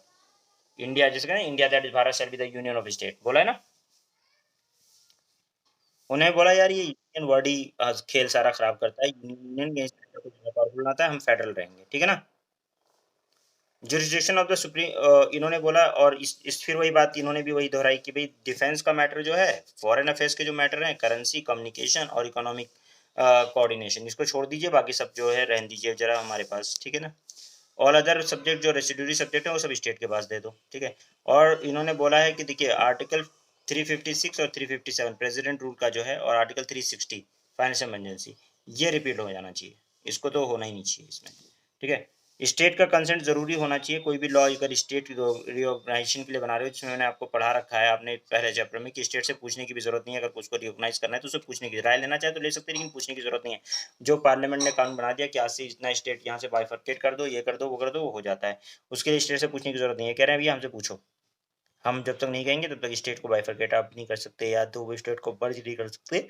इंडिया जिसका ना, India that is Bharat shall be the union of state, बोला है ना। उन्हें बोला यार ये यूनियन वर्ड ही आज खेल सारा खराब करता है, यूनियन के को ज़्यादा पावरफुल बनाता है, हम फेडरल रहेंगे, ठीक है ना। जुरिस्डिक्शन ऑफ द सुप्रीम इन्होंने बोला, और इस फिर वही बात इन्होंने भी वही दोहराई कि भाई डिफेंस का मैटर जो है, फॉरेन अफेयर्स के जो मैटर हैं, करेंसी, कम्युनिकेशन और इकोनॉमिक कोऑर्डिनेशन, इसको छोड़ दीजिए, बाकी सब जो है रहने दीजिए जरा हमारे पास, ठीक है ना। ऑल अदर सब्जेक्ट जो रेसिड्यूरी सब्जेक्ट है वो सब स्टेट के पास दे दो, ठीक है। और इन्होंने बोला है कि देखिए आर्टिकल 356 और 357 प्रेसिडेंट रूल का जो है, और आर्टिकल 360 फाइनेंशियल इमरजेंसी, ये रिपीट हो जाना चाहिए, इसको तो होना ही नहीं चाहिए इसमें, ठीक है। स्टेट का कंसेंट जरूरी होना चाहिए। कोई भी लॉ अगर स्टेट रिओर्गनाइजेशन के लिए बना रहे हो, जिसमें मैंने आपको पढ़ा रखा है आपने पहले चैप्टर में, कि स्टेट से पूछने की भी जरूरत नहीं है। अगर उसको रिओर्गनाइज करना है तो उससे पूछने की, राय लेना चाहे तो ले सकते हैं, लेकिन पूछने की जरूरत नहीं है। जो पार्लियामेंट ने कानून बना दिया कि आज से इतना स्टेट यहाँ से बाइफर्केट कर दो, ये कर दो, वो कर दो, वो हो जाता है। उसके लिए स्टेट से पूछने की जरूरत नहीं है। कह रहे हैं भैया हमसे पूछो, हम जब तक नहीं कहेंगे तब तक स्टेट को बाइफर्केट आप नहीं कर सकते, या तो वो स्टेट को मर्ज नहीं कर सकते,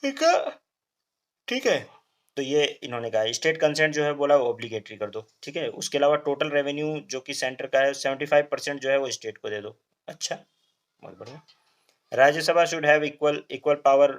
ठीक है, ठीक है। तो ये इन्होंने कहा स्टेट कंसेंट जो है बोला वो ऑब्लिगेटरी कर दो, ठीक है। उसके अलावा टोटल रेवेन्यू जो कि सेंटर का है 75% जो है वो स्टेट को दे दो। अच्छा, बहुत बढ़िया। Rajya Sabha should have equal equal power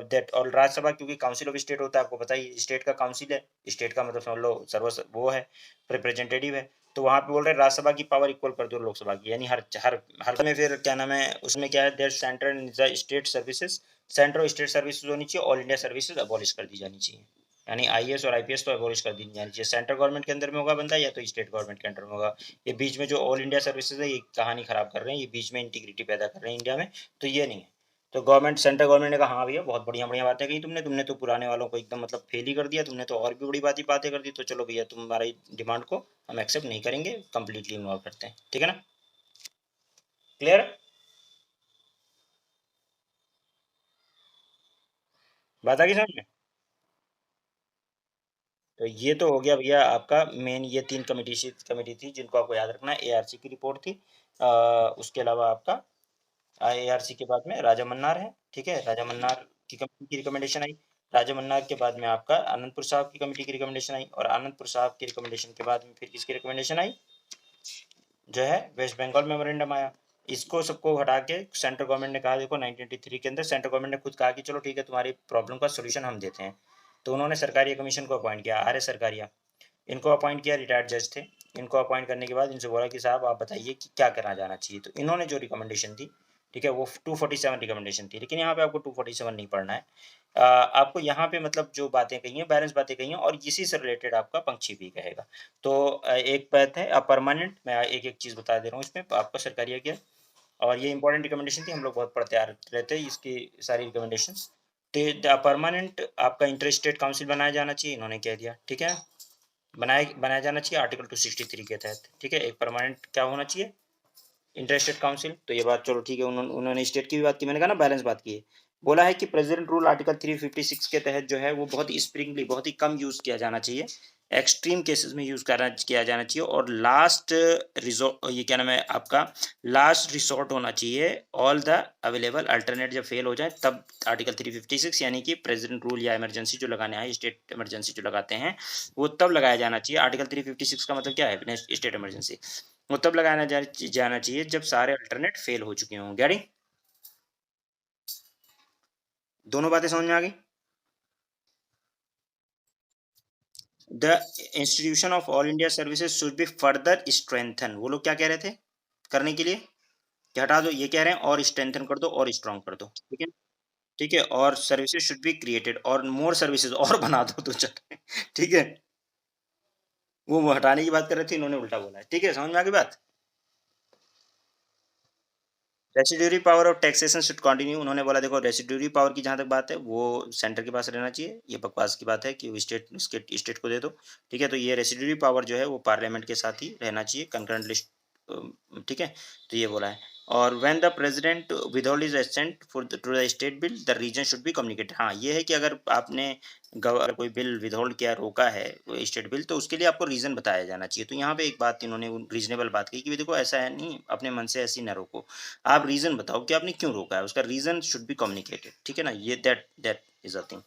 that, और राज्यसभा क्योंकि काउंसिल ऑफ स्टेट होता है, आपको पता ही, स्टेट का काउंसिल है, स्टेट का मतलब समझ लो सर्व वो है, रिप्रेजेंटेटिव है। तो वहां पे बोल रहे हैं राज्यसभा की पावर इक्वल कर दो लोकसभा की, यानी हर हर हर में फिर क्या नाम है उसमें क्या है, there centre and state services, centre और स्टेट सर्विसेज होनी चाहिए, ऑल इंडिया सर्विसेज अबॉलिश कर दी जानी चाहिए। यानी आईएएस और आईपीएस तो अबॉलिश कर दी जानी चाहिए। सेंट्रल गवर्नमेंट के अंदर में होगा बंदा, या तो स्टेट गवर्नमेंट के अंडर में होगा। ये बीच में जो ऑल इंडिया सर्विसेज है ये कहानी खराब कर रहे हैं, ये बीच में इंटीग्रिटी पैदा कर रहे हैं इंडिया में, तो ये नहीं है। तो गवर्नमेंट, सेंट्रल गवर्नमेंट ने कहा हाँ भैया बहुत बढ़िया बढ़िया बातें कही तुमने, तुमने तो पुराने वालों को एकदम मतलब फेल ही कर दिया, तुमने तो और भी बड़ी बातें कर दी, तो चलो भैया तुम्हारी डिमांड को हम एक्सेप्ट नहीं करेंगे, कंप्लीटली इग्नोर करते हैं, ठीक है ना। क्लियर, बात आ गई समझ में। तो ये तो हो गया भैया आपका मेन, ये तीन कमेटी थी जिनको आपको याद रखना है। एआरसी की रिपोर्ट थी, उसके अलावा आपका एआरसी के बाद में राजा मन्नार है, ठीक है, राजा मन्नार की कमेटी की रिकमेंडेशन आई। राजा मन्नार के बाद में आपका आनंदपुर साहब की कमेटी की रिकमेंडेशन आई, और आनंदपुर साहब की रिकमेंडेशन के बाद में फिर किसकी रिकमेंडेशन आई, जो है वेस्ट बंगाल मेमोरेंडम आया। इसको सबको हटा के सेंट्रल गवर्नमेंट ने कहा देखो 1983 के अंदर सेंट्रल गवर्नमेंट ने खुद कहा कि चलो ठीक है तुम्हारी प्रॉब्लम का सोल्यूशन हम देते हैं। तो उन्होंने सरकारी कमीशन को अपॉइंट किया, आर्य सरकारिया, इनको अपॉइंट किया, रिटायर्ड जज थे। इनको अपॉइंट करने के बाद इनसे बोला कि साहब आप बताइए कि क्या करना जाना चाहिए। तो इन्होंने जो रिकमेंडेशन दी, ठीक है, वो 247 रिकमेंडेशन थी, लेकिन यहाँ पे आपको 247 नहीं पढ़ना है। आपको यहाँ पे मतलब जो बातें कही हैं बैलेंस बातें कही हैं, और इसी से रिलेटेड आपका पंक्षी भी कहेगा। तो एक बात है परमानेंट, मैं एक एक चीज़ बता दे रहा हूँ इसमें आपका सरकारिया क्या, और ये इंपॉर्टेंट रिकमेंडेशन थी, हम लोग बहुत पढ़ते आ रहते हैं इसकी सारी रिकमेंडेशन। तो परमानेंट आपका इंटर स्टेट काउंसिल बनाया जाना चाहिए, इन्होंने कह दिया, ठीक है, बनाया बनाया जाना चाहिए आर्टिकल 263 के तहत, ठीक है। एक परमानेंट क्या होना चाहिए, इंटरेस्टेड काउंसिल। तो ये बात चलो ठीक है, उन्होंने स्टेट की भी बात की, मैंने कहा ना बैलेंस बात की है। बोला है कि प्रेसिडेंट रूल आर्टिकल 356 के तहत जो है वो बहुत ही स्प्रिंगली, बहुत ही कम यूज किया जाना चाहिए, एक्सट्रीम केसेस में यूज करना किया जाना चाहिए, और लास्ट रिजोर्ट, ये क्या नाम है आपका, लास्ट रिसोर्ट होना चाहिए। ऑल द अवेलेबल अल्टरनेट जब फेल हो जाए तब आर्टिकल 356 यानी कि प्रेसिडेंट रूल या इमरजेंसी जो लगाने हैं, स्टेट इमरजेंसी जो लगाते हैं, वो तब लगाया जाना चाहिए। आर्टिकल 356 का मतलब क्या है, स्टेट इमरजेंसी, वो तब लगाना जाना चाहिए जब सारे अल्टरनेट फेल हो चुके हों। गैरी, दोनों बातें समझ में आ गई। The institution of all India services should be further strengthen, वो लोग क्या कह रहे थे करने के लिए, कि हटा दो, ये कह रहे हैं और स्ट्रेंथन कर दो और स्ट्रॉन्ग कर दो, ठीक है, ठीक है, और सर्विसेज शुड बी क्रिएटेड, और मोर सर्विसेज और बना दो दो चार, ठीक है। वो हटाने की बात कर रहे थे, इन्होंने उल्टा बोला है, ठीक है, समझ में आ गई बात। Residuary power of taxation should continue, उन्होंने बोला देखो रेसिड्यूरी पावर की जहाँ तक बात है वो सेंटर के पास रहना चाहिए, ये बकवास की बात है कि स्टेट को दे दो, ठीक है। तो ये रेसिड्यूरी पावर जो है वो पार्लियामेंट के साथ ही रहना चाहिए, कंकरेंट लिस्ट, ठीक है। तो ये बोला है। और when the president withhold his assent for to the state bill the reason should be communicated, हाँ ये है कि अगर आपने कोई बिल विदहोल्ड किया, रोका है स्टेट बिल, तो उसके लिए आपको रीजन बताया जाना चाहिए। तो यहाँ पे एक बात इन्होंने रीजनेबल बात कही कि देखो ऐसा है नहीं, अपने मन से ऐसी ना रोको, आप रीजन बताओ कि आपने क्यों रोका है, उसका रीजन शुड बी कम्युनिकेटेड, ठीक है ना, ये दैट इज अ थिंग।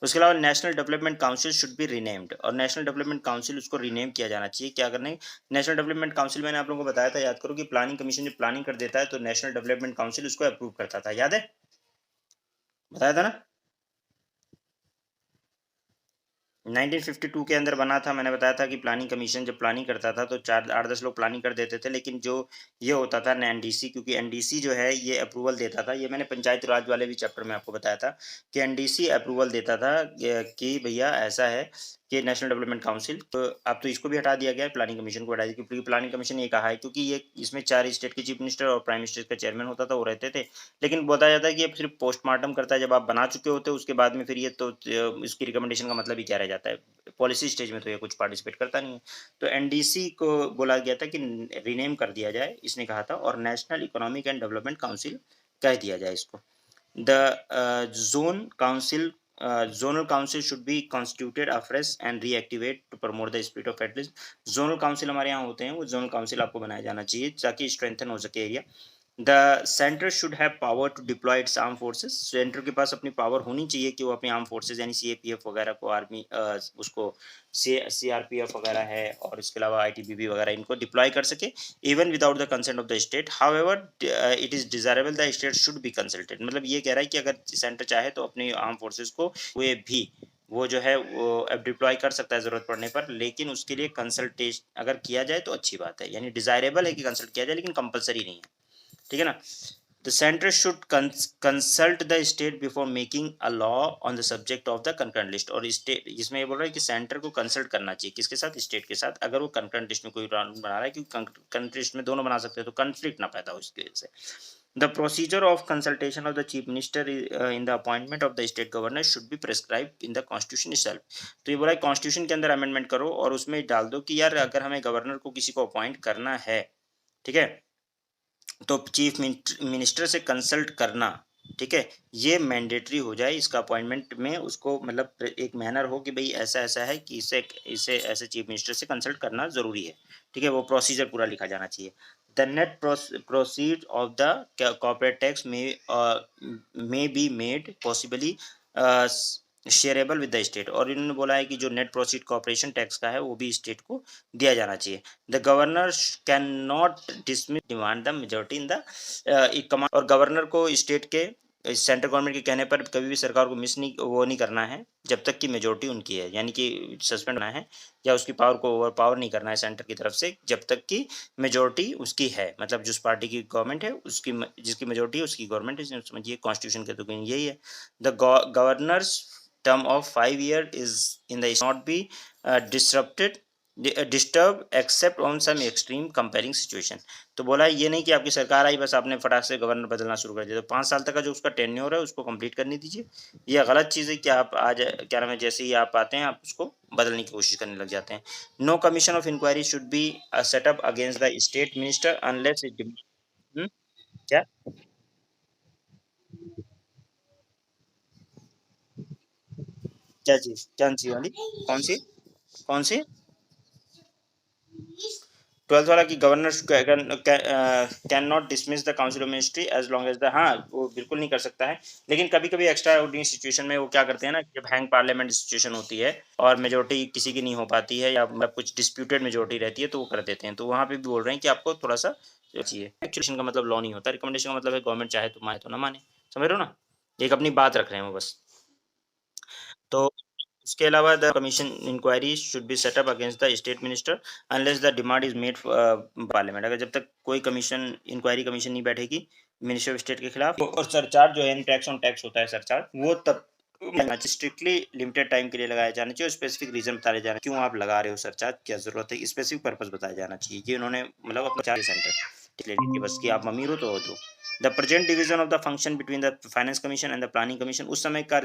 उसके अलावा national development council should B renamed, और नेशनल डेवलपमेंट काउंसिल उसको रीनेम किया जाना चाहिए, क्या करने, नेशनल डेवलपमेंट काउंसिल मैंने आप लोगों को बताया था, याद करो कि प्लानिंग कमीशन जो प्लानिंग कर देता है तो नेशनल डेवलपमेंट काउंसिल उसको अप्रूव करता था, याद है, बताया था ना। 1952 के अंदर बना था, मैंने बताया था कि प्लानिंग कमीशन जब प्लानिंग करता था तो 4 8 10 लोग प्लानिंग कर देते थे, लेकिन जो ये होता था ना एनडीसी, क्योंकि एनडीसी जो है ये अप्रूवल देता था, ये मैंने पंचायत राज वाले भी चैप्टर में आपको बताया था कि एनडीसी अप्रूवल देता था कि भैया ऐसा है कि नेशनल डेवलपमेंट काउंसिल, तो अब तो इसको भी हटा दिया गया है, प्लानिंग कमीशन को हटा दिया, क्योंकि प्लानिंग कमीशन ये कहा है, क्योंकि ये इसमें 4 स्टेट के चीफ मिनिस्टर और प्राइम मिनिस्टर का चेयरमैन होता था, वो रहते थे। लेकिन बताया जाता है कि ये सिर्फ पोस्टमार्टम करता है, जब आप बना चुके होते हो उसके बाद में फिर ये तो इसकी रिकमेंडेशन का मतलब ही क्या रह जाता है, पॉलिसी स्टेज में तो ये कुछ पार्टिसिपेट करता नहीं है। तो एनडीसी को बोला गया था कि रीनेम कर दिया जाए, इसने कहा था, और national economic and development council कह दिया जाए इसको। The zonal council should be constituted afresh and reactivate to promote the spirit of federalism. Zonal council हमारे यहाँ होते हैं, वो zonal council आपको बनाया जाना चाहिए ताकि strengthen हो सके area. The centre should have power to deploy its arm forces, centre के पास अपनी पावर होनी चाहिए कि वो अपनी आर्म फोर्सेस यानी सीएपीएफ वगैरह को, आर्मी उसको सीआरपीएफ वगैरह है, और इसके अलावा आईटीबीपी वगैरह इनको डिप्लॉय कर सके, even without the consent of the state. However it is desirable the state should be consulted, मतलब ये कह रहा है कि अगर सेंटर चाहे तो अपनी आर्म फोर्सेस को वे भी वो जो है वो डिप्लॉय कर सकता है जरूरत पड़ने पर, लेकिन उसके लिए कंसल्टेशन अगर किया जाए तो अच्छी बात है, यानी डिजायरेबल है कि कंसल्ट किया जाए, लेकिन कंपलसरी नहीं है, ठीक है ना। The centre should consult the state before making a law on the subject of the concurrent list, और स्टेट इसमें ये बोल रहा है कि सेंटर को कंसल्ट करना चाहिए किसके साथ, स्टेट के साथ, अगर वो कंकरेंट लिस्ट में कोई कानून बना रहा है, क्योंकि कंकरेंट लिस्ट में दोनों बना सकते हैं तो कंफ्लिक्ट ना पैदा हो इसकी वजह से। The procedure of consultation of the chief minister in the appointment of the state governor should be prescribed in the constitution itself। तो ये बोला है कॉन्स्टिट्यूशन के अंदर अमेंडमेंट करो और उसमें डाल दो कि यार अगर हमें गवर्नर को किसी को अपॉइंट करना है, ठीक है, तो चीफ मिनिस्टर से कंसल्ट करना, ठीक है, ये मैंडेटरी हो जाए इसका अपॉइंटमेंट में, उसको मतलब एक मैनर हो कि भाई ऐसा ऐसा है कि इसे इसे ऐसे चीफ मिनिस्टर से कंसल्ट करना जरूरी है, ठीक है, वो प्रोसीजर पूरा लिखा जाना चाहिए। The net proceed of the corporate tax may be made possibly shareable with the state, और इन्होंने बोला है कि जो नेट प्रोसीड कॉर्पोरेशन टैक्स का है वो भी स्टेट को दिया जाना चाहिए। The governor can not dismiss demand the majority in the command, और गवर्नर को स्टेट के सेंट्रल गवर्नमेंट के कहने पर कभी भी सरकार को मिस नहीं वो नहीं करना है जब तक कि मेजोरिटी उनकी है, यानी कि सस्पेंड करना है या उसकी पावर को ओवर पावर नहीं करना है सेंटर की तरफ से जब तक कि मेजोरिटी उसकी है, मतलब जिस पार्टी की गवर्नमेंट है उसकी जिसकी मेजोरिटी है उसकी गवर्नमेंट है, समझिए कॉन्स्टिट्यूशन के तो यही है। The governor's term of 5 year is in the not be disturb except on some extreme compelling situation. तो बोला ये नहीं कि आपकी सरकार आई बस आपने फटाक से गवर्नर बदलना शुरू कर दिया, तो 5 साल तक का जो उसका टेन्योर है उसको कंप्लीट करने दीजिए। ये गलत चीज़ है कि आप आज क्या नाम है जैसे ही आप आते हैं आप उसको बदलने की कोशिश करने लग जाते हैं। No commission of inquiry should be set up against the state minister unless it क्या क्या चीज़ कौन सी वाली कौन सी 12th वाला कि governor can not dismiss the council of ministry as long as the, हाँ वो बिल्कुल नहीं कर सकता है, लेकिन कभी कभी एक्स्ट्रा ऑर्डिनरी सिचुएशन में वो क्या करते हैं ना, जब हैंग पार्लियामेंट सिचुएशन होती है और मेजोरिटी किसी की नहीं हो पाती है या कुछ डिस्प्यूटेड मेजोरिटी रहती है तो वो कर देते हैं, तो वहाँ पे भी बोल रहे हैं कि आपको थोड़ा सा चाहिए। एक्चुएशन का मतलब लॉ नहीं होता, रिकमेंडेशन का मतलब है गवर्नमेंट चाहे तो माने तो ना माने, समझ रहे हो ना, एक अपनी बात रख रहे हैं वो बस। तो उसके अलावा the commission inquiry should be set up against the state minister unless the demand is made parliament, अगर जब तक कोई कमीशन इंक्वायरी कमीशन नहीं बैठेगी मिनिस्टर ऑफ स्टेट के खिलाफ, और सरचार्ज जो है टैक्स ऑन टैक्स होता है सरचार्ज, वो तब स्ट्रिक्टली लिमिटेड टाइम के लिए लगाया जाना चाहिए, स्पेसिफिक रीजन बताया जाना क्यों आप लगा रहे हो सरचार्ज, क्या जरूरत है, स्पेसिफिक पर्पस बताया जाना चाहिए, ये उन्होंने मतलब अपना चार्ज सेंटर लेने की बस कि आप अमीर हो तो दो। The present division of the function between the finance commission and the planning commission उस समय का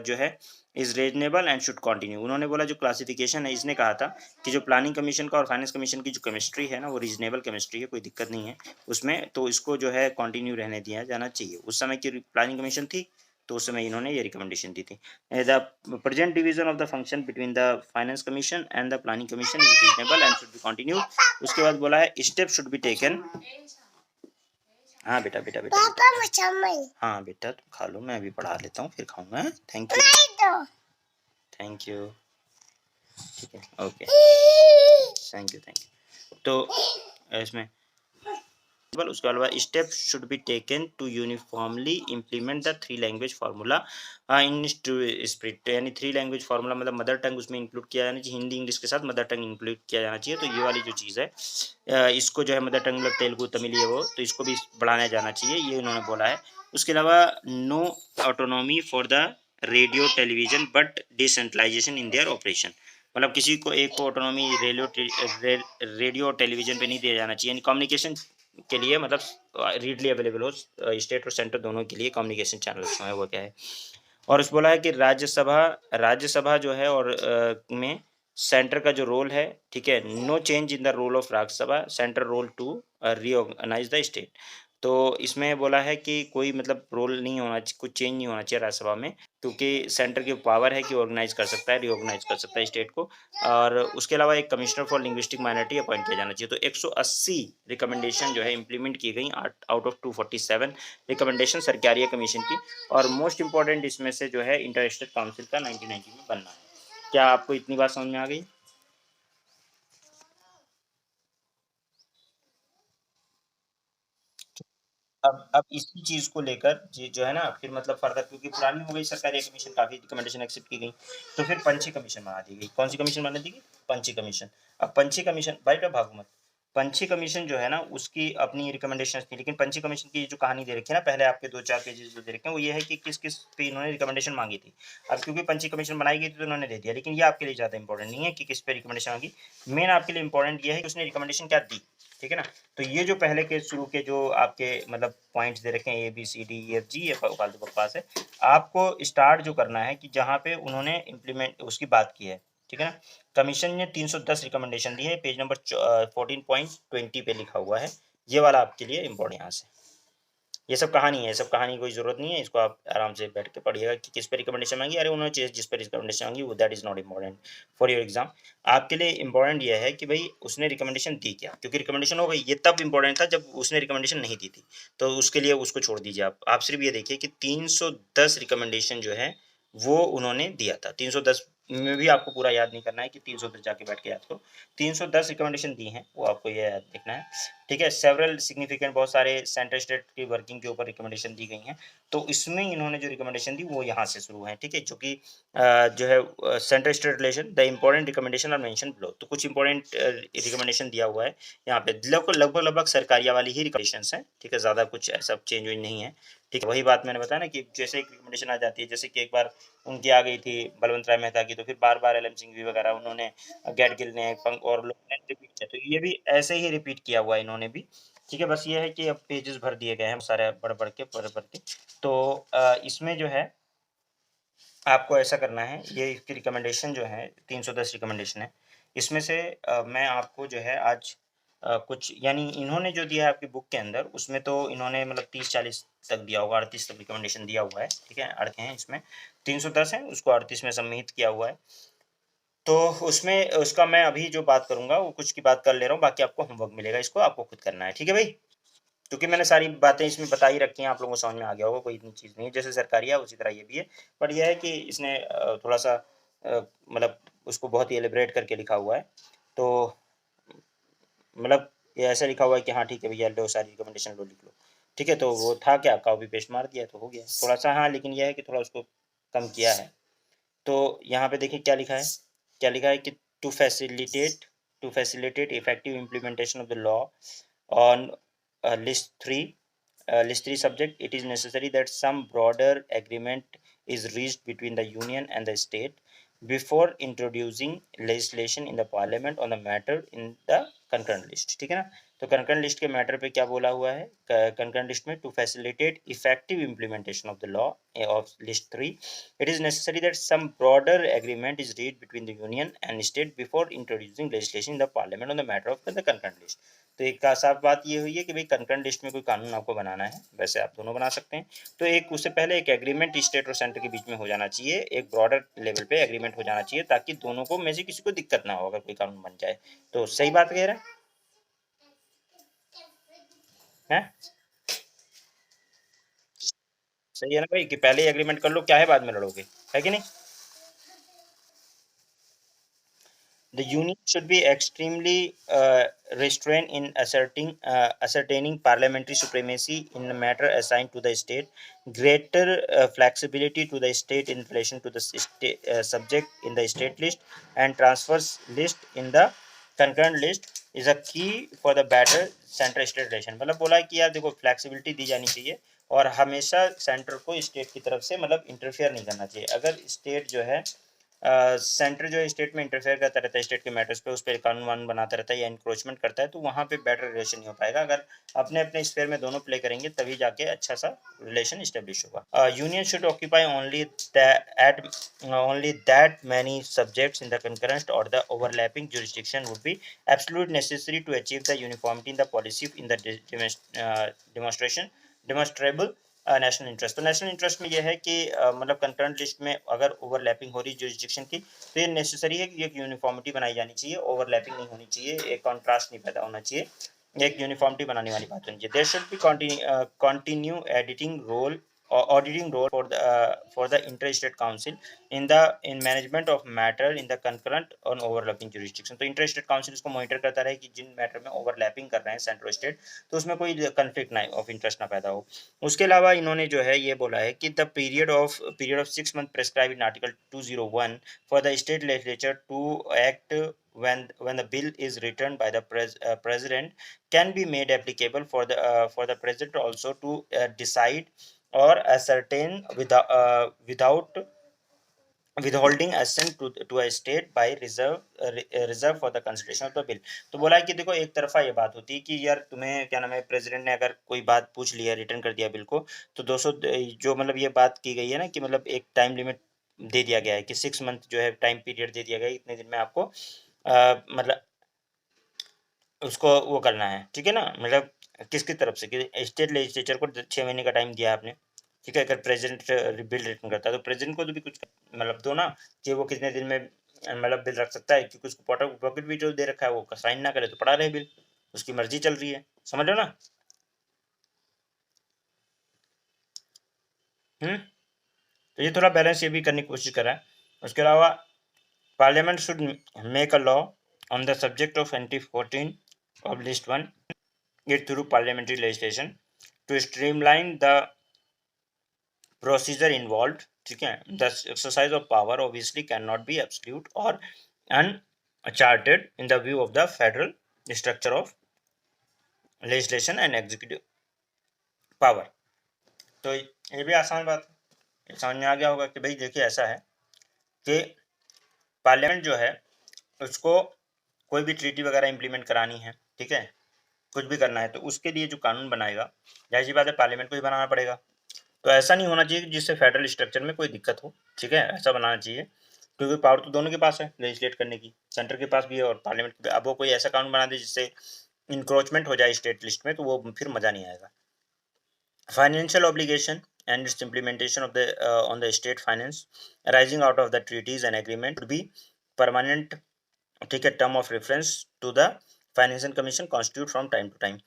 जो है is reasonable and should continue, उन्होंने बोला जो क्लासिफिकेशन है इसने कहा था कि जो प्लानिंग कमीशन का और फाइनेंस कमीशन की जो केमिस्ट्री है ना वो रीजनेबल केमिस्ट्री है, कोई दिक्कत नहीं है उसमें, तो इसको जो है कंटिन्यू रहने दिया जाना चाहिए। उस समय की प्लानिंग कमीशन थी तो उस समय इन्होंने ये रिकमेंडेशन दी थी। The present division of the function between the finance commission and the planning commission is reasonable and should be continue. उसके बाद बोला है स्टेप शुड बी टेकन, हाँ बेटा बेटा बेटा, हाँ बेटा तुम खा लो, मैं अभी पढ़ा लेता हूँ फिर खाऊंगा। थैंक यू थैंक यू, ठीक है ओके थैंक यू। तो इसमें उसके अलावा step should be taken to uniformly implement the 3 language formula in spirit, यानी 3 लैंग्वेज फार्मूला मतलब मदर टंग उसमें इंक्लूड किया जाना चाहिए, हिंदी इंग्लिश के साथ मदर टंग इंक्लूड किया जाना चाहिए। तो ये वाली जो चीज़ है इसको जो है मदर टंग मतलब तेलुगु तमिल ये वो, तो इसको भी बढ़ाया जाना चाहिए, ये उन्होंने बोला है। उसके अलावा no autonomy for the radio television but decentralisation in their operation, मतलब किसी को एक को ऑटोनॉमी रेडियो और टेलीविज़न पे नहीं दिया जाना चाहिए, यानी कम्युनिकेशन के लिए मतलब रीडली अवेलेबल हो स्टेट और सेंटर दोनों के लिए कम्युनिकेशन चैनल्स जो है वो क्या है। और उस बोला है कि राज्यसभा जो है और में सेंटर का जो रोल है, ठीक है, no change in the role of Rajya Sabha, centre role to reorganise the state. तो इसमें बोला है कि कोई मतलब रोल नहीं होना चाहिए, कुछ चेंज नहीं होना चाहिए राज्यसभा में, क्योंकि सेंटर की पावर है कि ऑर्गेनाइज कर सकता है, रीऑर्गेनाइज कर सकता है स्टेट को। और उसके अलावा एक commissioner for linguistic minority appoint किया जाना चाहिए। तो 180 रिकमेंडेशन जो है इंप्लीमेंट की गई out of 247 recommendation Sarkaria commission की। और मोस्ट इम्पोर्टेंट इसमें से जो है इंटर स्टेट काउंसिल का 1990 में बनना है। क्या आपको इतनी बात समझ में आ गई? अब इसी चीज़ को लेकर जो है ना फिर मतलब फर्दर, क्योंकि पुरानी हो गई सरकारी कमीशन, काफ़ी रिकमेंडेशन एक्सेप्ट की गई, तो फिर पंची कमीशन बना दी गई। कौन सी कमीशन बना दी गई? पंची कमीशन। अब पंची कमीशन भाई का भागो मत। पंची कमीशन जो है ना उसकी अपनी रिकमेंडेशन थी, लेकिन पंची कमीशन की जो कहानी दे रखी है ना पहले आपके 2-4 पेजेस जो दे रखे हैं वो ये है कि किस किस पे इन्होंने रिकमेंडेशन मांगी थी। अब क्योंकि पंची कमीशन बनाई गई थी तो उन्होंने दे दिया, लेकिन ये आपके लिए ज़्यादा इंपॉर्टेंट नहीं है कि किस पे रिकमेंडेशन मांगी। मेन आपके लिए इंपॉर्टेंट ये है कि उसने रिकमेंडेशन क्या दी, ठीक है ना। तो ये जो पहले के शुरू के जो आपके मतलब पॉइंट्स दे रखे हैं ABCDEFG, ये फालतू बकवास है। आपको स्टार्ट जो करना है कि जहाँ पे उन्होंने इम्प्लीमेंट उसकी बात की है, ठीक है ना। कमीशन ने 310 रिकमेंडेशन दी है, पेज नंबर 14.20 पे लिखा हुआ है। ये वाला आपके लिए इम्पोर्टेंट यहाँ से। ये सब कहानी है, सब कहानी की कोई ज़रूरत नहीं है, इसको आप आराम से बैठ के पढ़िएगा कि किस पे रिकमेंडेशन मांगी। अरे उन्होंने जिस पे रिकमेंडेशन मांगी वो that is not important for your exam. आपके लिए इम्पोर्टेंट ये है कि भाई उसने रिकमेंडेशन दी क्या, क्योंकि रिकमेंडेशन हो गई, ये तब इम्पोर्टेंट था जब उसने रिकमेंडेशन नहीं दी थी। तो उसके लिए उसको छोड़ दीजिए आप सिर्फ ये देखिए कि 310 रिकमेंडेशन जो है वो उन्होंने दिया था। 310 में भी आपको पूरा याद नहीं करना है कि 310 जाके बैठ के याद करो। 310 रिकमेंडेशन दी हैं वो आपको ये याद देखना है, ठीक है। सेवरल सिग्निफिकेंट बहुत सारे सेंटर स्टेट की वर्किंग के ऊपर रिकमेंडेशन दी गई हैं। तो इसमें इन्होंने जो रिकमेंडेशन दी वो यहाँ से शुरू है, ठीक है, जो कि जो है centre state relation the important recommendation are mention below. तो कुछ इंपॉर्टेंट रिकमेंडेशन दिया हुआ है यहाँ पे, लगभग लगभग सरकारिया वाली ही रिकमेंडेशन है, ठीक है, ज़्यादा कुछ ऐसा चेंज वेंज नहीं है, ठीक है। वही बात मैंने बताया ना कि जैसे एक रिकमेंडेशन आ जाती है, जैसे कि एक बार उनकी आ गई थी बलवंत राय मेहता की, तो फिर बार बार LM सिंघवी वगैरह उन्होंने, गेट गिल ने पंक और लोगों ने रिपीट किया, तो ये भी ऐसे ही रिपीट किया हुआ है इन्होंने भी, ठीक है। बस ये है कि अब पेजेस भर दिए गए हैं सारे बढ़ बढ़ के। तो इसमें जो है आपको ऐसा करना है, ये इसकी रिकमेंडेशन जो है 310 रिकमेंडेशन है। इसमें से मैं आपको जो है आज कुछ यानी इन्होंने जो दिया है आपकी बुक के अंदर उसमें तो इन्होंने मतलब 30-40 तक दिया होगा, 38 तक रिकमेंडेशन दिया हुआ है, ठीक है। अड़के हैं इसमें 310 है, उसको 38 में सम्मिलित किया हुआ है। तो उसमें उसका मैं अभी जो बात करूंगा वो कुछ की बात कर ले रहा हूँ, बाकी आपको होमवर्क मिलेगा, इसको आपको खुद करना है, ठीक है भाई। क्योंकि मैंने सारी बातें इसमें बता ही रखी हैं, आप लोगों को समझ में आ गया होगा, कोई इतनी चीज़ नहीं है, जैसे सरकारी है उसी तरह ये भी है। पर यह है कि इसने थोड़ा सा मतलब उसको बहुत ही एलिब्रेट करके लिखा हुआ है। तो मतलब ये ऐसा लिखा हुआ है कि हाँ ठीक है भैया लो सारी रिकमेंडेशन लो लिख लो, ठीक है। तो वो था क्या, कॉपी पेस्ट मार दिया तो हो गया थोड़ा सा, हाँ, लेकिन यह है कि थोड़ा उसको कम किया है। तो यहाँ पे देखिए क्या लिखा है, क्या लिखा है कि to facilitate effective implementation of the law on list three list 3 subject, it is necessary that some broader agreement is reached between the union and the state before introducing legislation in the parliament on the matter in the concurrent list, ठीक है ना। तो concurrent list के matter पे क्या बोला हुआ है, concurrent list में to facilitate effective implementation of the law of list 3 it is necessary that some broader agreement is reached between the union and state before introducing legislation in the parliament on the matter of the concurrent list। तो एक का साफ बात ये हुई है कि भाई कंकरेंट लिस्ट में कोई कानून आपको बनाना है, वैसे आप दोनों बना सकते हैं। तो एक उससे पहले एक एग्रीमेंट स्टेट और सेंटर के बीच में हो जाना चाहिए, एक ब्रॉडर लेवल पे एग्रीमेंट हो जाना चाहिए, ताकि दोनों को में से किसी को दिक्कत ना हो अगर कोई कानून बन जाए। तो सही बात कह रहा है? सही है ना भाई, कि पहले ही एग्रीमेंट कर लो, क्या है बाद में लड़ोगे, है कि नहीं। The union should be extremely restrained in ascertaining parliamentary supremacy in the matter assigned to the state. Greater flexibility to the state in relation to the subject in the state list and transfers list in the concurrent list is a key for the better centre state relation. मतलब बोला है कि यार देखो flexibility दी जानी चाहिए और हमेशा सेंटर को स्टेट की तरफ से मतलब इंटरफेयर नहीं करना चाहिए। अगर स्टेट जो है सेंटर जो है स्टेट में इंटरफेयर करता रहता है स्टेट के मैटर्स पे, उस पर कानून वानून बनाता रहता है या इंक्रोचमेंट करता है, तो वहाँ पे बेटर रिलेशन नहीं हो पाएगा। अगर अपने अपने स्फेयर में दोनों प्ले करेंगे तभी जाके अच्छा सा रिलेशन इस्टेब्लिश होगा। Union should occupy only that many subjects in the concurrent or the overlapping jurisdiction would be absolutely necessary to achieve the uniformity in the policy in the demonstrable national interest. तो national interest में यह है कि मतलब concurrent list में अगर overlapping हो रही है जुरिस्डिक्शन की, तो ये नेसेसरी है कि एक यूनिफॉर्मिटी बनाई जानी चाहिए, ओवरलैपिंग नहीं होनी चाहिए, एक कॉन्ट्रास्ट नहीं पैदा होना चाहिए, एक यूनिफॉर्मिटी बनाने वाली बात होनी चाहिए। There should be continue auditing role for the inter-state council in management of matter in the concurrent on overlapping jurisdiction। तो inter-state council इसको मॉनिटर करता रहे कि जिन मैटर में ओवरलैपिंग कर रहे हैं सेंट्रल स्टेट, तो उसमें कोई कंफ्लिक्ट ना ऑफ इंटरेस्ट ना पैदा हो। उसके अलावा इन्होंने जो है ये बोला है कि the period of 6 month prescribe in article 201 for the state legislature to act when the bill is returned by the president can be made applicable for the president also to decide or ascertain without withholding assent to a state by reserve for the consideration of the bill। तो बोला है कि देखो एक तरफा ये बात होती है कि यार तुम्हें क्या नाम है, प्रेसिडेंट ने अगर कोई बात पूछ लिया, रिटर्न कर दिया बिल को, तो 200 जो मतलब ये बात की गई है ना कि मतलब एक टाइम लिमिट दे दिया गया है कि 6 month जो है टाइम पीरियड दे दिया गया है, इतने दिन में आपको मतलब उसको वो करना है, ठीक है ना, मतलब किसकी तरफ से कि स्टेट लेजिस्लेचर को 6 महीने का टाइम दिया आपने, ठीक है। अगर प्रेसिडेंट बिल रिटर्न करता है तो प्रेसिडेंट को तो भी कुछ मतलब दो ना कि वो कितने दिन में मतलब बिल रख सकता है, क्योंकि उसको पॉकेट भी जो दे रखा है वो साइन ना करे तो पड़ा रहे बिल, उसकी मर्जी चल रही है, समझ लो ना। तो ये थोड़ा बैलेंस ये भी करने की कोशिश कर रहा है। उसके अलावा parliament should make a law on the subject of 2014 of list 1 it through parliamentary legislation to streamline the procedure involved, ठीक है। the exercise of power obviously cannot be absolute or uncharted in the view of the federal structure of legislation and executive power। तो ये भी आसान बात है, समझ में आ गया होगा कि भाई देखिए ऐसा है कि पार्लियामेंट जो है उसको कोई भी ट्रीटी वगैरह इंप्लीमेंट करानी है, ठीक है, कुछ भी करना है, तो उसके लिए जो कानून बनाएगा जाहिर सी बात है पार्लियामेंट को ही बनाना पड़ेगा। तो ऐसा नहीं होना चाहिए जिससे फेडरल स्ट्रक्चर में कोई दिक्कत हो, ठीक है, ऐसा बनाना चाहिए, क्योंकि पावर तो दोनों के पास है लेजिस्लेट करने की, सेंटर के पास भी है और पार्लियामेंट के। अब वो कोई ऐसा कानून बना दे जिससे इंक्रोचमेंट हो जाए स्टेट लिस्ट में, तो वो फिर मजा नहीं आएगा। Financial obligation and its implementation of the on the state finance arising out of the treaties and agreement would be permanent, ठीक है, term of reference to the financial commission constitute from time to time।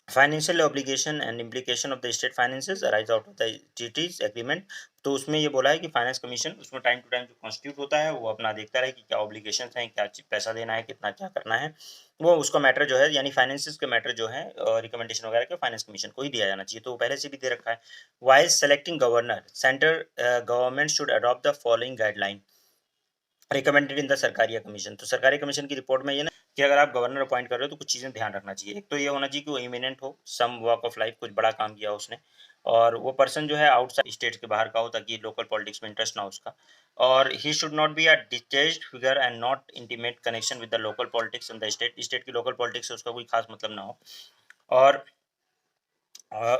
Financial obligation and implication of the state finances arise out of the treaties agreement. तो उसमें ये बोला है कि finance commission उसमें time to time जो constitute होता है वो अपना देखता रहे कि क्या ऑब्लिगेशन हैं, क्या पैसा देना है, कितना क्या करना है, वो उसका मैटर जो है यानी फाइनेंसिस के मैटर जो है रिकमेंडेशन वगैरह के फाइनेंस कमीशन को ही दिया जाना चाहिए, तो वो पहले से भी दे रखा है। Wise selecting governor centre government should adopt the following guideline recommended in the Sarkaria commission. तो सरकारी कमीशन की रिपोर्ट में ये ना कि अगर आप गवर्नर अपॉइंट कर रहे हो तो कुछ चीज़ें ध्यान रखना चाहिए। एक तो ये होना चाहिए कि वो इमिनेंट हो, सम वॉक ऑफ लाइफ, कुछ बड़ा काम किया उसने, और वो पर्सन जो है आउटसाइड स्टेट के बाहर का हो ताकि लोकल पॉलिटिक्स में इंटरेस्ट ना हो उसका, और he should not be a detached figure and not intimate connection with the local politics in the state की लोकल पॉलिटिक्स से उसका कोई खास मतलब ना हो। और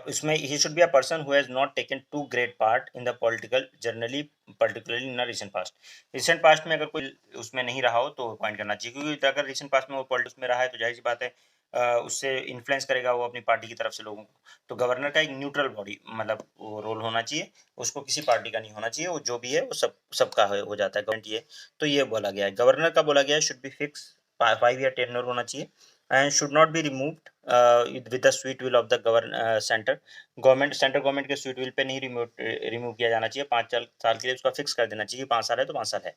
इसमें he should be a person who has not taken to great part in the political journey particularly in recent past. Recent past में अगर कोई उसमें नहीं रहा हो तो अपॉइंट करना चाहिए, क्योंकि अगर रिसेंट पास्ट में वो पॉलिटिक्स में रहा है तो जाहिर सी बात है उससे इन्फ्लुएंस करेगा वो अपनी पार्टी की तरफ से लोगों को। तो गवर्नर का एक न्यूट्रल बॉडी मतलब वो रोल होना चाहिए, उसको किसी पार्टी का नहीं होना चाहिए, वो जो भी है वो सबका हो जाता है गवर्नमेंट ये। तो ये बोला गया है, गवर्नर का बोला गया है should be fix 5 year tenure होना चाहिए and should not be removed with the sweet will of the center centre government के स्वीट विल पे नहीं रिमूव किया जाना चाहिए। 5 साल के लिए उसका फिक्स कर देना चाहिए, 5 साल है तो 5 साल है।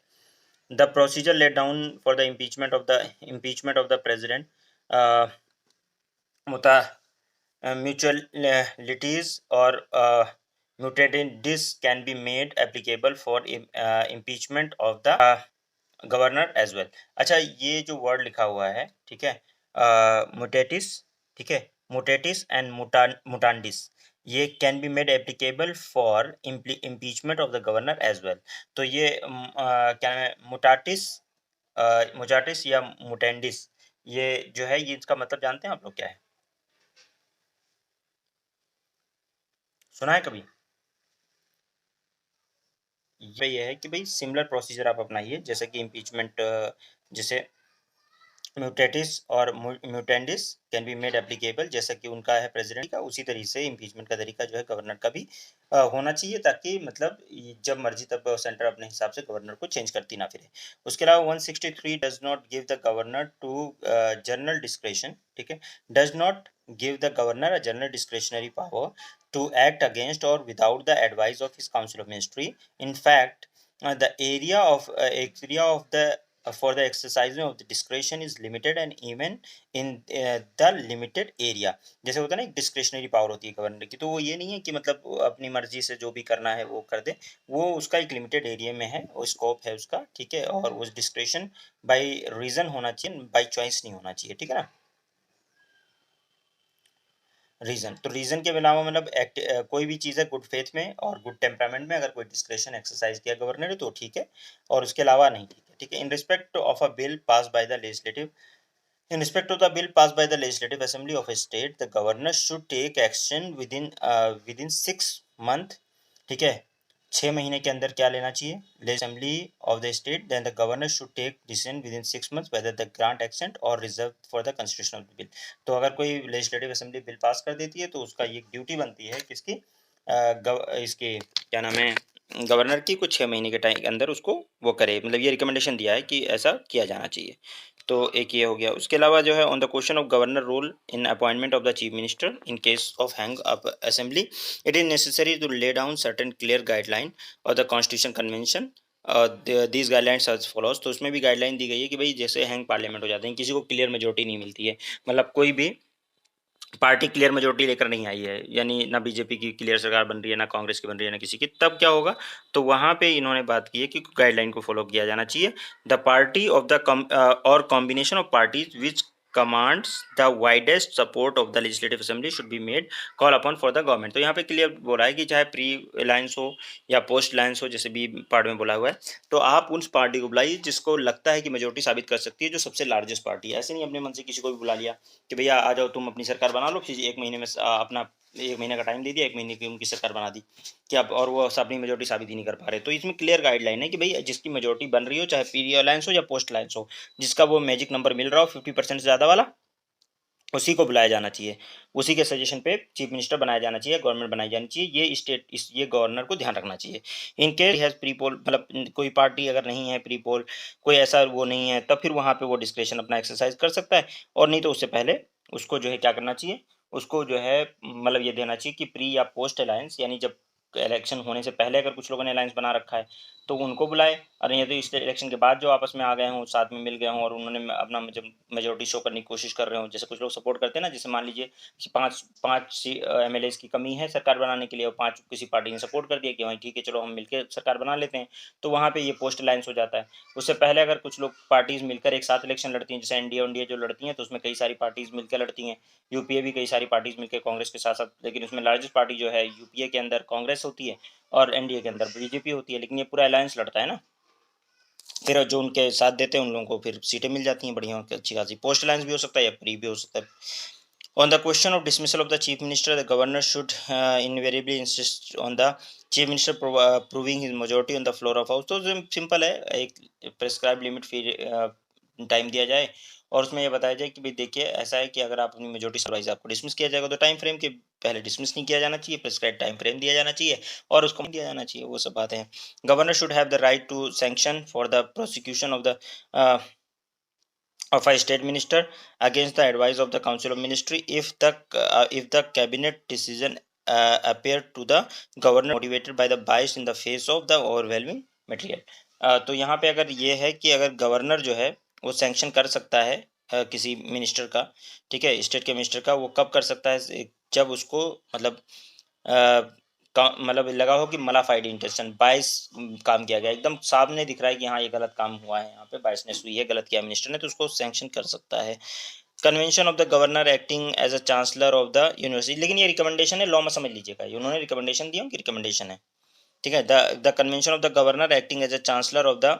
The procedure laid down for the impeachment of the president mutualities or mutandis can be made applicable for impeachment of the governor as well. अच्छा ये जो वर्ड लिखा हुआ है, ठीक है, मुटेटिस, ठीक है, मुटेटिस एंड मुटांडिस, ये can be made applicable for impeachment of the governor as well. तो ये क्या नाम है, मुटाटिस या मुटेंडिस, ये जो है ये इसका मतलब जानते हैं आप लोग क्या है? सुना है कभी? ये है कि भाई सिमिलर प्रोसीजर आप अपनाइए, जैसे कि इम्पीचमेंट, जैसे म्यूटेटिस और mutandis can be made applicable, जैसा कि उनका है प्रेसिडेंट का, उसी तरीके से इम्पीचमेंट का तरीका जो है गवर्नर का भी होना चाहिए, ताकि मतलब जब मर्जी तब सेंटर अपने हिसाब से गवर्नर को चेंज करती ना फिरे। उसके अलावा 163 does not give the governor to general discretion, ठीक है, does not give the governor a general discretionary power to act against और without the advice of his council of ministry. In fact the area of the for the exercising of the discretion is limited and even in the limited area। जैसे होता है ना, एक discretionary power होती है governor की, तो वो ये नहीं है कि मतलब वो अपनी मर्जी से जो भी करना है वो कर दे, वो उसका एक लिमिटेड एरिया में है, वो स्कोप है उसका, ठीक है, और उस डिस्क्रेशन बाय रीजन होना चाहिए, बाय चॉइस नहीं होना चाहिए, ठीक है ना। रीजन, तो रीजन के अलावा मतलब कोई भी चीज़ है गुड फेथ में और गुड टेम्परामेंट में, अगर कोई डिस्क्रेशन एक्सरसाइज किया गवर्नर ने तो ठीक है, और उसके अलावा नहीं, ठीक है, ठीक है। In respect of a bill pass by the legislative, in respect of the bill passed by the Legislative Assembly of a state, the governor should take action within 6 month, ठीक है, 6 महीने के अंदर क्या लेना चाहिए assembly of the state, then the governor should take decision within 6 months whether the grant accent और reserve for the constitution of the bill. तो अगर कोई लेजिस्लेटिव असेंबली बिल पास कर देती है तो उसका ये ड्यूटी बनती है किसकी, इसके क्या नाम है, गवर्नर की, कुछ 6 महीने के टाइम के अंदर उसको वो करे, मतलब ये रिकमेंडेशन दिया है कि ऐसा किया जाना चाहिए। तो एक ये हो गया। उसके अलावा जो है on the question of governor role in appointment of the chief minister in case of hang up assembly, it is necessary to lay down certain clear guideline और the constitution convention these guidelines as follows. तो उसमें भी guideline दी गई है कि भाई जैसे hang parliament हो जाते हैं, किसी को क्लियर मेजोरिटी नहीं मिलती है, मतलब कोई भी पार्टी क्लियर मेजोरिटी लेकर नहीं आई है, यानी ना बीजेपी की क्लियर सरकार बन रही है, ना कांग्रेस की बन रही है, ना किसी की, तब क्या होगा, तो वहाँ पे इन्होंने बात की है कि गाइडलाइन को फॉलो किया जाना चाहिए। द पार्टी ऑफ द और combination of parties which commands the widest support of the legislative assembly should be made call upon for the government. तो यहाँ पे क्लियर बोला है कि चाहे प्री अलायंस हो या पोस्ट अलायंस हो, जैसे बी पार्ट में बोला हुआ है, तो आप उस पार्टी को बुलाइए जिसको लगता है कि मेजोरिटी साबित कर सकती है, जो सबसे लार्जेस्ट पार्टी है। ऐसे नहीं अपने मन से किसी को भी बुला लिया कि भैया आ जाओ तुम अपनी सरकार बना लो, फिर 1 महीने में अपना 1 महीने का टाइम दे दिया, 1 महीने की उनकी सरकार बना दी कि अब, और वो अपनी मेजोरिटी साबित ही नहीं कर पा रहे। तो इसमें क्लियर गाइडलाइन है कि भाई जिसकी मेजोरिटी बन रही हो, चाहे पी अलायंस हो या पोस्ट अलायंस हो, जिसका वो मैजिक नंबर मिल रहा हो 50% से ज़्यादा वाला, उसी को बुलाया जाना चाहिए, उसी के सजेशन पे चीफ मिनिस्टर बनाया जाना चाहिए, गवर्नमेंट बनाई जानी चाहिए, ये स्टेट ये गवर्नर को ध्यान रखना चाहिए। In case has pre poll, मतलब कोई पार्टी अगर नहीं है प्री पोल, कोई ऐसा वो नहीं है, तब फिर वहाँ पे वो डिस्क्रेशन अपना एक्सरसाइज कर सकता है, और नहीं तो उससे पहले उसको जो है क्या करना चाहिए, उसको जो है मतलब ये देना चाहिए कि प्री या पोस्ट अलायंस, यानी जब इलेक्शन होने से पहले अगर कुछ लोगों ने अलायंस बना रखा है तो उनको बुलाए, और नहीं तो इस इलेक्शन के बाद जो आपस में आ गए हों, साथ में मिल गए हों, और उन्होंने अपना जब मेजोरिटी शो करने की कोशिश कर रहे हो, जैसे कुछ लोग सपोर्ट करते हैं ना, जैसे मान लीजिए कि पाँच पाँच एमएलएज की कमी है सरकार बनाने के लिए, और 5 किसी पार्टी ने सपोर्ट कर दिया कि भाई ठीक है चलो हम मिलकर सरकार बना लेते हैं, तो वहाँ पे ये पोस्ट अलायंस हो जाता है। उससे पहले अगर कुछ लोग पार्टीज मिलकर एक साथ इलेक्शन लड़ती हैं, जैसे एनडीए वनडीए जो लड़ती हैं, तो उसमें कई सारी पार्टीज मिलकर लड़ती हैं, यूपीए भी कई सारी पार्टीज मिलकर कांग्रेस के साथ साथ, लेकिन उसमें लार्जेस्ट पार्टी जो है यूपीए के अंदर कांग्रेस होती है और एनडीए के अंदर बीजेपी होती है, लेकिन ये पूरा अलायंस लड़ता है ना, फिर जो उनके साथ देते हैं उन लोगों को फिर सीटें मिल जाती हैं बढ़िया अच्छी खासी। पोस्ट अलायंस भी हो सकता है या प्री भी हो सकता है। On the question of dismissal of the chief minister, the governor should invariably insist on the chief minister proving his majority on the floor of house. तो सिंपल है, एक प्रेस्क्राइब लिमिट फिर टाइम दिया जाए, और उसमें ये बताया जाए कि भाई देखिए ऐसा है कि अगर आप अपनी मेजोरिटी सरवाइज आपको डिसमिस किया जाएगा, तो टाइम फ्रेम के पहले डिसमिस नहीं किया जाना चाहिए, प्रेस्क्राइब टाइम फ्रेम दिया जाना चाहिए, और उसको दिया जाना चाहिए, वो सब बातें हैं। Governor should have the right to sanction for the prosecution of a state minister against the advice of the council of ministry if the cabinet decision appear to the governor motivated by the bias in the face of the overwhelming material। तो यहाँ पे अगर ये है कि अगर governor जो है वो सैंक्शन कर सकता है किसी मिनिस्टर का, ठीक है, स्टेट के मिनिस्टर का, वो कब कर सकता है, जब उसको मतलब मतलब लगा हो कि मलाफाइड इंटेंशन, बाइस काम किया गया, एकदम सामने दिख रहा है कि हाँ ये गलत काम हुआ है, यहाँ पे बाइसनेस हुई है, गलत किया मिनिस्टर ने, तो उसको सैंक्शन कर सकता है। Convention of the governor acting as a chancellor of the university, लेकिन ये रिकमेंडेशन है, लॉ में समझ लीजिएगा, ये उन्होंने रिकमेंडेशन दिया, उनकी रिकमेंडेशन है, ठीक है। The convention of the governor acting as a chancellor of the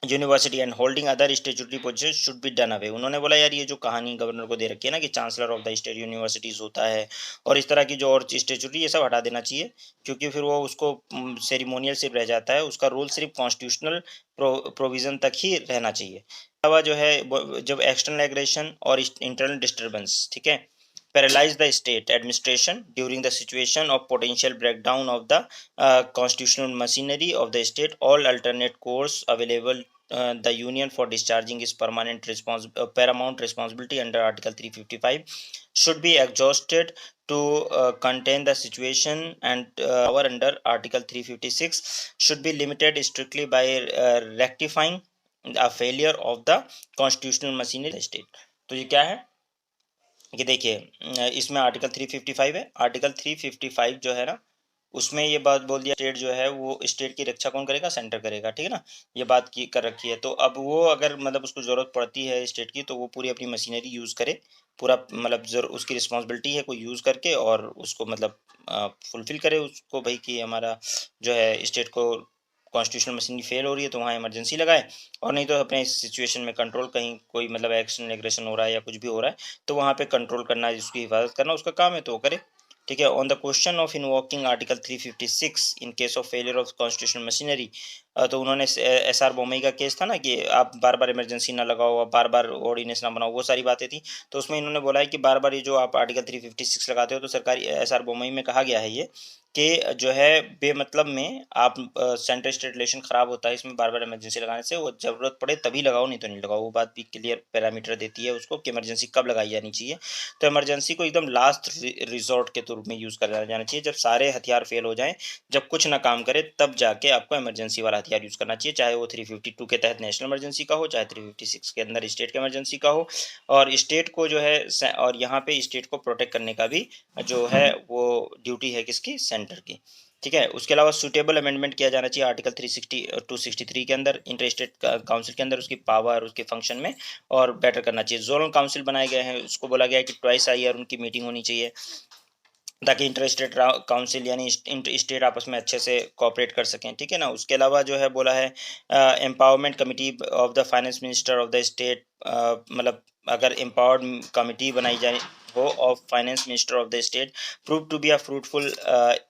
university and holding other statutory position should be done away. उन्होंने बोला यार ये जो कहानी गवर्नर को दे रखी है ना कि chancellor of the state universities होता है और इस तरह की जो और स्टेचुटरी, ये सब हटा देना चाहिए, क्योंकि फिर वो उसको सेरिमोनियल सिर्फ रह जाता है, उसका रोल सिर्फ कॉन्स्टिट्यूशनल प्रोविजन तक ही रहना चाहिए। अलावा जो है जब एक्सटर्नल एग्रेशन और इंटरनल डिस्टर्बेंस, ठीक है, paralyze the state administration during the situation of potential breakdown of the constitutional machinery of the state. All alternate course available the union for discharging its paramount responsibility under article 355 should be exhausted to contain the situation, and power under article 356 should be limited strictly by rectifying a failure of the constitutional machinery of the state. तो ये क्या है कि देखिए इसमें article 355 है, article 355 जो है ना उसमें ये बात बोल दिया स्टेट जो है वो स्टेट की रक्षा कौन करेगा, सेंटर करेगा, ठीक है ना, ये बात की कर रखी है। तो अब वो अगर मतलब उसको ज़रूरत पड़ती है स्टेट की तो वो पूरी अपनी मशीनरी यूज़ करे, पूरा मतलब उसकी रिस्पॉन्सिबिलिटी है कोई यूज़ करके और उसको मतलब फुलफिल करे उसको भाई कि हमारा जो है स्टेट को कॉन्स्टिट्यूशनल मशीनरी फेल हो रही है तो वहाँ इमरजेंसी लगाए, और नहीं तो अपने इस सिचुएशन में कंट्रोल, कहीं कोई मतलब एक्शन एग्रेशन हो रहा है या कुछ भी हो रहा है तो वहाँ पे कंट्रोल करना, उसकी हिफाजत करना उसका काम है तो वो करे, ठीक है। On the question of invoking article 356 in case of failure of constitutional machinery, तो उन्होंने एस आर बोमई का केस था ना कि आप बार बार इमरजेंसी ना लगाओ, आप बार बार ऑर्डिनेंस ना बनाओ, वो सारी बातें थी। तो उसमें इन्होंने बोला है कि बार बार ये जो आप आर्टिकल 356 लगाते हो तो सरकारी एस आर बोमई में कहा गया है ये कि जो है बेमतलब में आप सेंटर स्टेट रिलेशन खराब होता है इसमें बार बार इमरजेंसी लगाने से, वो ज़रूरत पड़े तभी लगाओ नहीं तो नहीं लगाओ, वो बात भी क्लियर पैरामीटर देती है उसको कि इमरजेंसी कब लगाई जानी चाहिए। तो इमरजेंसी को एकदम लास्ट रिजॉर्ट के तौर में यूज़ करा जाना चाहिए, जब सारे हथियार फेल हो जाएं, जब कुछ ना काम करे तब जाके आपको इमरजेंसी वाला हथियार यूज़ करना चाहिए, चाहे वो 352 के तहत नेशनल इमरजेंसी का हो, चाहे 356 के अंदर स्टेट के इमरजेंसी का हो। और स्टेट को जो है और यहाँ पे स्टेट को प्रोटेक्ट करने का भी जो है वो ड्यूटी है किसकी, सेंटर की, ठीक है। उसके अलावा सूटेबल अमेंडमेंट किया जाना चाहिए आर्टिकल 360 263 के अंदर इंटर स्टेट काउंसिल के अंदर उसकी पावर उसके फंक्शन में, और बेटर करना चाहिए। जोनल काउंसिल बनाए गए हैं, उसको बोला गया है कि ट्वाइस a ईयर उनकी मीटिंग होनी चाहिए ताकि इंटर स्टेट काउंसिल यानी स्टेट आपस में अच्छे से कोऑपरेट कर सकें, ठीक है ना। उसके अलावा जो है बोला है empowerment committee of the finance minister of the state, मतलब अगर एम्पावर्ड कमिटी बनाई जाए हो of finance minister of the state prove to be a fruitful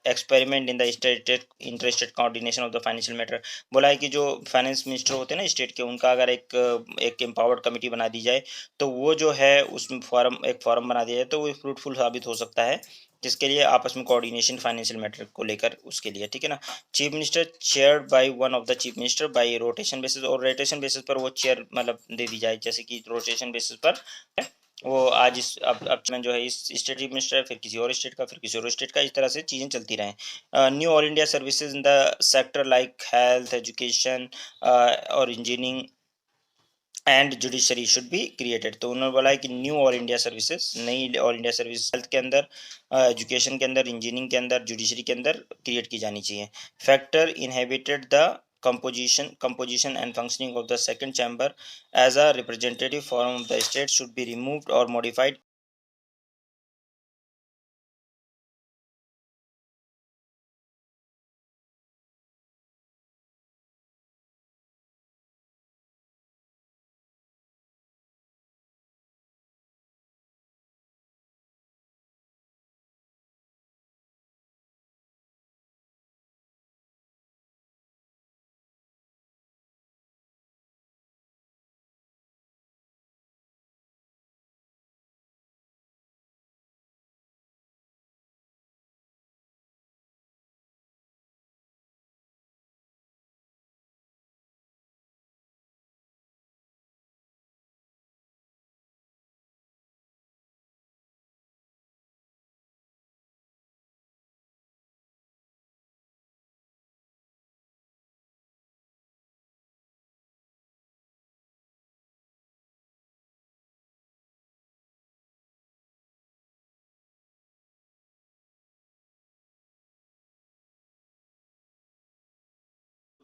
experiment in the state inter state coordination of the financial matter. बोला है कि जो finance minister होते हैं ना स्टेट के, उनका अगर एक एम्पावर्ड कमिटी बना दी जाए तो वो जो है उसमें एक फॉरम बना दिया जाए तो वो फ्रूटफुल साबित हो सकता है, जिसके लिए आपस में कोऑर्डिनेशन फाइनेंशियल मैटर को लेकर उसके लिए, ठीक है ना। Chief minister chaired by one of the chief minister bye rotation basis, और रोटेशन बेसिस पर वो चेयर मतलब दे दी जाए, जैसे कि रोटेशन बेसिस पर वो आज इस अब जो है इस स्टेट चीफ मिनिस्टर है, फिर किसी और स्टेट का, फिर किसी और स्टेट का, इस तरह से चीज़ें चलती रहें। New all India services in the sector like health education और engineering and judiciary should be created. तो उन्होंने बोला है कि न्यू ऑल इंडिया सर्विसेज, नई ऑल इंडिया सर्विस हेल्थ के अंदर, एजुकेशन के अंदर, इंजीनियरिंग के अंदर, जुडिशरी के अंदर क्रिएट की जानी चाहिए। Factor inhabited the composition and functioning of the second chamber as a representative forum of the state should be removed or modified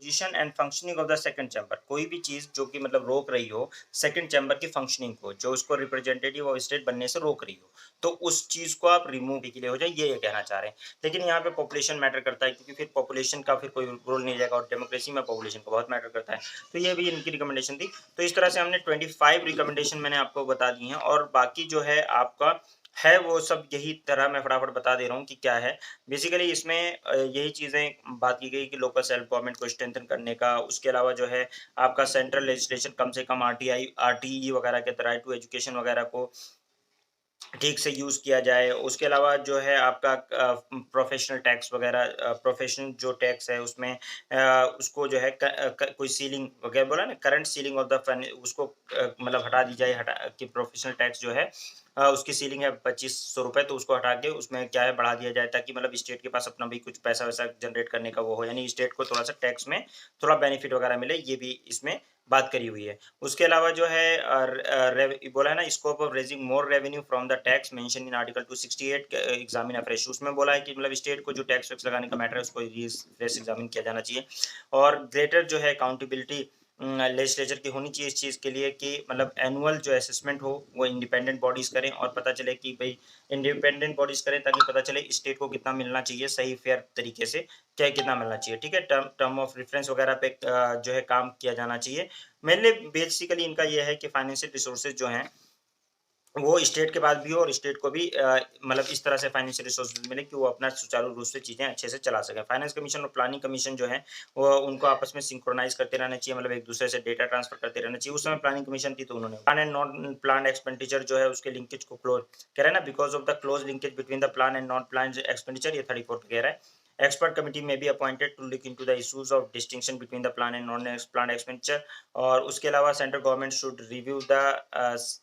position and functioning of the second chamber, कोई भी चीज जो कि मतलब रोक रही हो सेकंड चैम्बर की फंक्शनिंग को, जो उसको रिप्रेजेंटेटिव ऑफ स्टेट बनने से रोक रही हो, तो उस चीज को आप रिमूव के लिए हो जाए, ये कहना चाह रहे हैं। लेकिन यहाँ पे पॉपुलेशन मैटर करता है, क्योंकि फिर पॉपुलेशन का फिर कोई रोल नहीं जाएगा, और डेमोक्रेसी में पॉपुलेशन का बहुत मैटर करता है। तो ये भी इनकी रिकमेंडेशन थी। तो इस तरह से हमने 25 रिकमेंडेशन मैंने आपको बता दी हैं, और बाकी जो है आपका है वो सब यही तरह मैं फटाफट बता दे रहा हूँ कि क्या है। बेसिकली इसमें यही चीज़ें बात की गई कि लोकल सेल्फ गवर्नमेंट को स्ट्रेंथन करने का, उसके अलावा जो है आपका सेंट्रल लेजिस्लेशन कम से कम आरटीआई आरटीई वगैरह के राइट टू एजुकेशन वगैरह को ठीक से यूज़ किया जाए। उसके अलावा जो है आपका प्रोफ़ेशनल टैक्स वग़ैरह, प्रोफ़ेशनल जो टैक्स है उसमें उसको जो है कोई सीलिंग वग़ैरह बोला ना, current ceiling of the fund उसको मतलब हटा दी जाए, हटा कि प्रोफ़ेशनल टैक्स जो है उसकी सीलिंग है ₹2500, तो उसको हटा के उसमें क्या है बढ़ा दिया जाए, ताकि मतलब स्टेट के पास अपना भी कुछ पैसा-वैसा जनरेट करने का वो हो, यानी स्टेट को थोड़ा-सा टैक्स में थोड़ा बेनिफिट वग़ैरह मिले, ये भी इसमें बात करी हुई है। उसके अलावा जो है बोला है ना, scope of raising more revenue from the tax mention in article 268 examine afresh, उसमें बोला है कि मतलब स्टेट को जो टैक्स वैक्स लगाने का मैटर है उसको फ्रेश एग्जामिन किया जाना चाहिए। और ग्रेटर जो है अकाउंटेबिलिटी लेजिस्लेचर की होनी चाहिए इस चीज़ के लिए कि मतलब एनुअल जो असेसमेंट हो वो इंडिपेंडेंट बॉडीज करें, और पता चले कि भाई इंडिपेंडेंट बॉडीज करें, ताकि पता चले स्टेट को कितना मिलना चाहिए सही फेयर तरीके से, क्या कितना मिलना चाहिए। ठीक है, टर्म टर्म ऑफ रेफरेंस वगैरह पे जो है काम किया जाना चाहिए। मेनली बेसिकली इनका ये है कि फाइनेंशियल रिसोर्सेज जो हैं वो स्टेट के पास भी हो, और स्टेट को भी मतलब इस तरह से फाइनेंशियल रिसोर्सेज मिले कि वो अपना सुचारू रूप से चीज़ें अच्छे से चला सकें। फाइनेंस कमीशन और प्लानिंग कमीशन जो है वो उनको आपस में सिंक्रोनाइज़ करते रहना चाहिए, मतलब एक दूसरे से डेटा ट्रांसफर करते रहना चाहिए। उस समय प्लानिंग कमीशन थी तो उन्होंने plan and non planned expenditure जो है उसके लिंकेज को क्लोज कह रहा है ना, because of the close linkage between the plan and non planned expenditure, ये 34 पे कह रहा है। Expert committee may be appointed to look into the issues of distinction between the plan and non-planned expenditure। और उसके अलावा central government should review the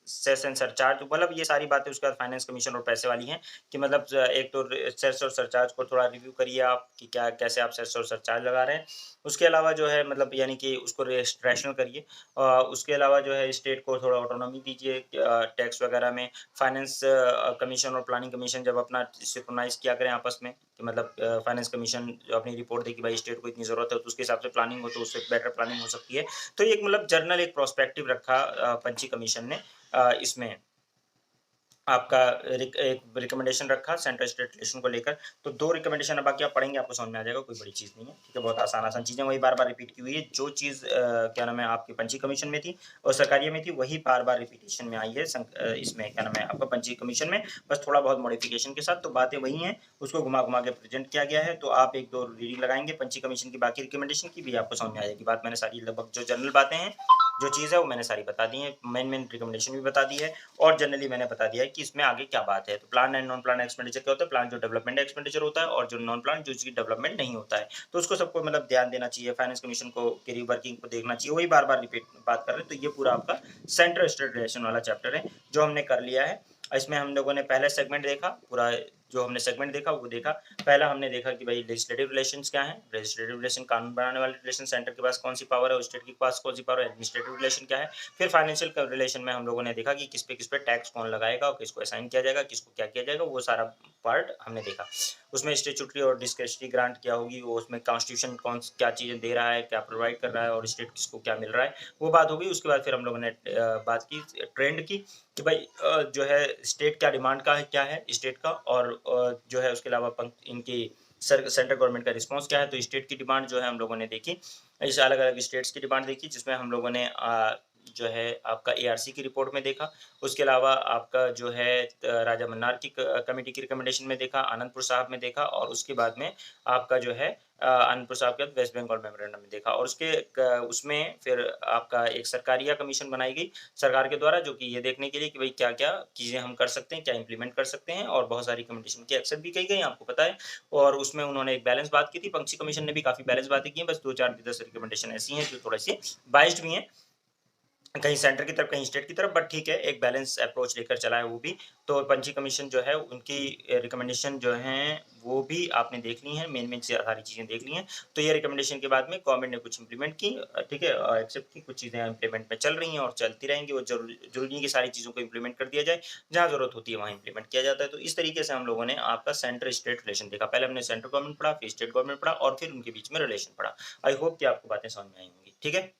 cess and surcharge, मतलब ये सारी बातें उसके बाद फाइनेंस कमीशन और पैसे वाली हैं कि मतलब एक तो सेस और सरचार्ज को थोड़ा रिव्यू करिए आप कि क्या कैसे आप सेस और सरचार्ज लगा रहे हैं। उसके अलावा जो है मतलब यानी कि उसको रैशनल करिए। उसके अलावा जो है स्टेट को थोड़ा ऑटोनॉमी दीजिए टैक्स वगैरह में। फाइनेंस कमीशन और प्लानिंग कमीशन जब अपना सिंक्रोनाइज किया करें आपस में, कि मतलब फाइनेंस कमीशन अपनी रिपोर्ट दे कि भाई स्टेट को इतनी ज़रूरत है, तो उसके हिसाब से प्लानिंग हो तो उससे बेटर प्लानिंग हो सकती है। तो एक मतलब जर्नल एक प्रोस्पेक्टिव रखा पंची कमीशन ने इसमें आपका एक रिकमेंडेशन रखा सेंट्रल स्टेट रिलेशन को लेकर। तो 2 रिकमेंडेशन है, बाकी आप पढ़ेंगे आपको समझ में आ जाएगा, कोई बड़ी चीज़ नहीं है, ठीक है? बहुत आसान-आसान चीज़ें वही बार-बार रिपीट की हुई है। जो चीज़ क्या नाम है आपकी पंची कमीशन में थी और सरकारिया में थी, वही बार-बार रिपीटिशन में आई है इसमें क्या नाम है आपका पंची कमीशन में, बस थोड़ा बहुत मॉडिफिकेशन के साथ। तो बातें वही हैं, उसको घुमा-घुमा के प्रेज़ेंट किया गया है। तो आप 1-2 रीडिंग लगाएँगे पंची कमीशन की, बाकी रिकमेंडेशन की भी आपको समझ में आ जाएगी। बात मैंने सारी लगभग जो जनरल बातें हैं, जो चीज़ है वो मैंने सारी बता दी है, मेन रिकमेंडेशन भी बता दी है, और जनरली मैंने बता दिया है कि इसमें आगे क्या बात है। तो plan and non plan expenditure क्या होता है? प्लान जो डेवलपमेंट एक्सपेंडिचर होता है, और जो नॉन प्लान जो इसकी डेवलपमेंट नहीं होता है। तो उसको सबको मतलब ध्यान देना चाहिए, फाइनेंस कमीशन को की रीवर्किंग को देखना चाहिए, वही बार-बार रिपीट बात कर रहे हैं। तो ये पूरा आपका सेंट्रल स्टेट रिलेशन वाला चैप्टर है, जो हमने कर लिया है। इसमें हम लोगों ने पहला सेगमेंट देखा, पूरा जो हमने सेगमेंट देखा वो देखा। पहला हमने देखा कि भाई लेजिस्लेटिव रिलेशंस क्या हैं? लेजिस्लेटिव रिलेशन कानून बनाने वाले रिलेशन, सेंटर के पास कौन-सी पावर है और स्टेट के पास कौन-सी पावर है? एडमिनिस्ट्रेटिव रिलेशन क्या है? फिर फाइनेंशियल रिलेशन में हम लोगों ने देखा कि किस पे टैक्स कौन लगाएगा और किसको असाइन किया जाएगा, किसको क्या किया जाएगा, वो सारा पार्ट हमने देखा। उसमें स्टैट्यूटरी और डिस्क्रेशनरी ग्रांट क्या होगी, वो उसमें कॉन्स्टिट्यूशन कौन क्या चीज़ें दे रहा है, क्या प्रोवाइड कर रहा है, और स्टेट किसको क्या मिल रहा है, वो बात हो गई। उसके बाद फिर हम लोगों ने बात की ट्रेंड की कि भाई जो है स्टेट क्या डिमांड का है, क्या है स्टेट का, और जो है उसके अलावा इनकी सेंट्रल गवर्नमेंट का रिस्पॉन्स क्या है। तो स्टेट की डिमांड जो है हम लोगों ने देखी, इस अलग-अलग स्टेट्स की डिमांड देखी, जिसमें हम लोगों ने जो है आपका एआरसी की रिपोर्ट में देखा। उसके अलावा आपका जो है राजा मन्नार की कमेटी की रिकमेंडेशन में देखा, आनंदपुर साहब में देखा, और उसके बाद में आपका जो है आनंदपुर साहब के बाद वेस्ट बंगाल मेमोरेंडम में देखा। और उसमें फिर आपका एक सरकारिया कमीशन बनाई गई सरकार के द्वारा, जो कि ये देखने के लिए कि भाई क्या-क्या चीज़ें हम कर सकते हैं, क्या इम्प्लीमेंट कर सकते हैं, और बहुत सारी रिकमेंडेशन की एक्सेप्ट भी की गई, आपको पता है। और उसमें उन्होंने एक बैलेंस बात की थी, पंछी कमीशन ने भी काफ़ी बैलेंस बातें की हैं, बस 2-4 10 रिकमेंडेशन ऐसी हैं जो थोड़ी-सी बायस्ड भी हैं। कहीं सेंटर की तरफ, कहीं स्टेट की तरफ, बट ठीक है, एक बैलेंस अप्रोच लेकर चला है वो भी। तो पंछी कमीशन जो है, उनकी रिकमेंडेशन जो हैं, वो भी आपने देख ली हैं, मेन-मेन से सारी चीज़ें देख ली हैं। तो ये रिकमेंडेशन के बाद में गवर्नमेंट ने कुछ इम्प्लीमेंट की, ठीक है, एक्सेप्ट की, कुछ चीज़ें इम्प्लीमेंट में चल रही हैं और चलती रहेंगी। वो ज़रूरी नहीं कि सारी चीज़ों को इम्प्लीमेंट कर दिया जाए, जहाँ ज़रूरत होती है, वहाँ इम्प्लीमेंट किया जाता है। तो इस तरीके से हम लोगों ने आपका सेंटर-स्टेट रिलेशन देखा। पहले हमने सेंट्रल गवर्नमेंट पढ़ा, फिर स्टेट गवर्नमेंट पढ़ा और फिर उनके बीच में रिलेशन पढ़ा। आई होप कि आपको बातें समझ में आई होंगी। ठीक है?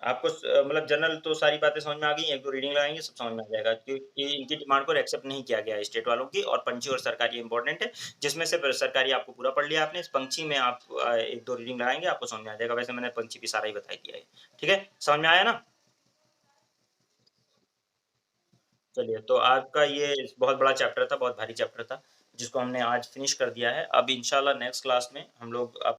आपको मतलब जनरल तो सारी बातें समझ में आ गई, 1-2 रीडिंग लगाएँगे, सब समझ में आ जाएगा क्योंकि इनकी डिमांड को एक्सेप्ट नहीं किया गया है स्टेट वालों की, और पंछी और सरकारी इम्पोर्टेंट है, जिसमें से सरकारी आपको पूरा पढ़ लिया आपने, पंछी में आप 1-2 रीडिंग लगाएँगे, आपको समझ में आ जाएगा। वैसे मैंने पंछी भी सारा ही बता ही दिया है। ठीक है? समझ में आया ना? चलिए, तो आपका ये बहुत बड़ा चैप्टर था, बहुत भारी चैप्टर था, जिसको हमने आज फिनिश कर दिया है। अब इंशाल्लाह नेक्स्ट क्लास में हम लोग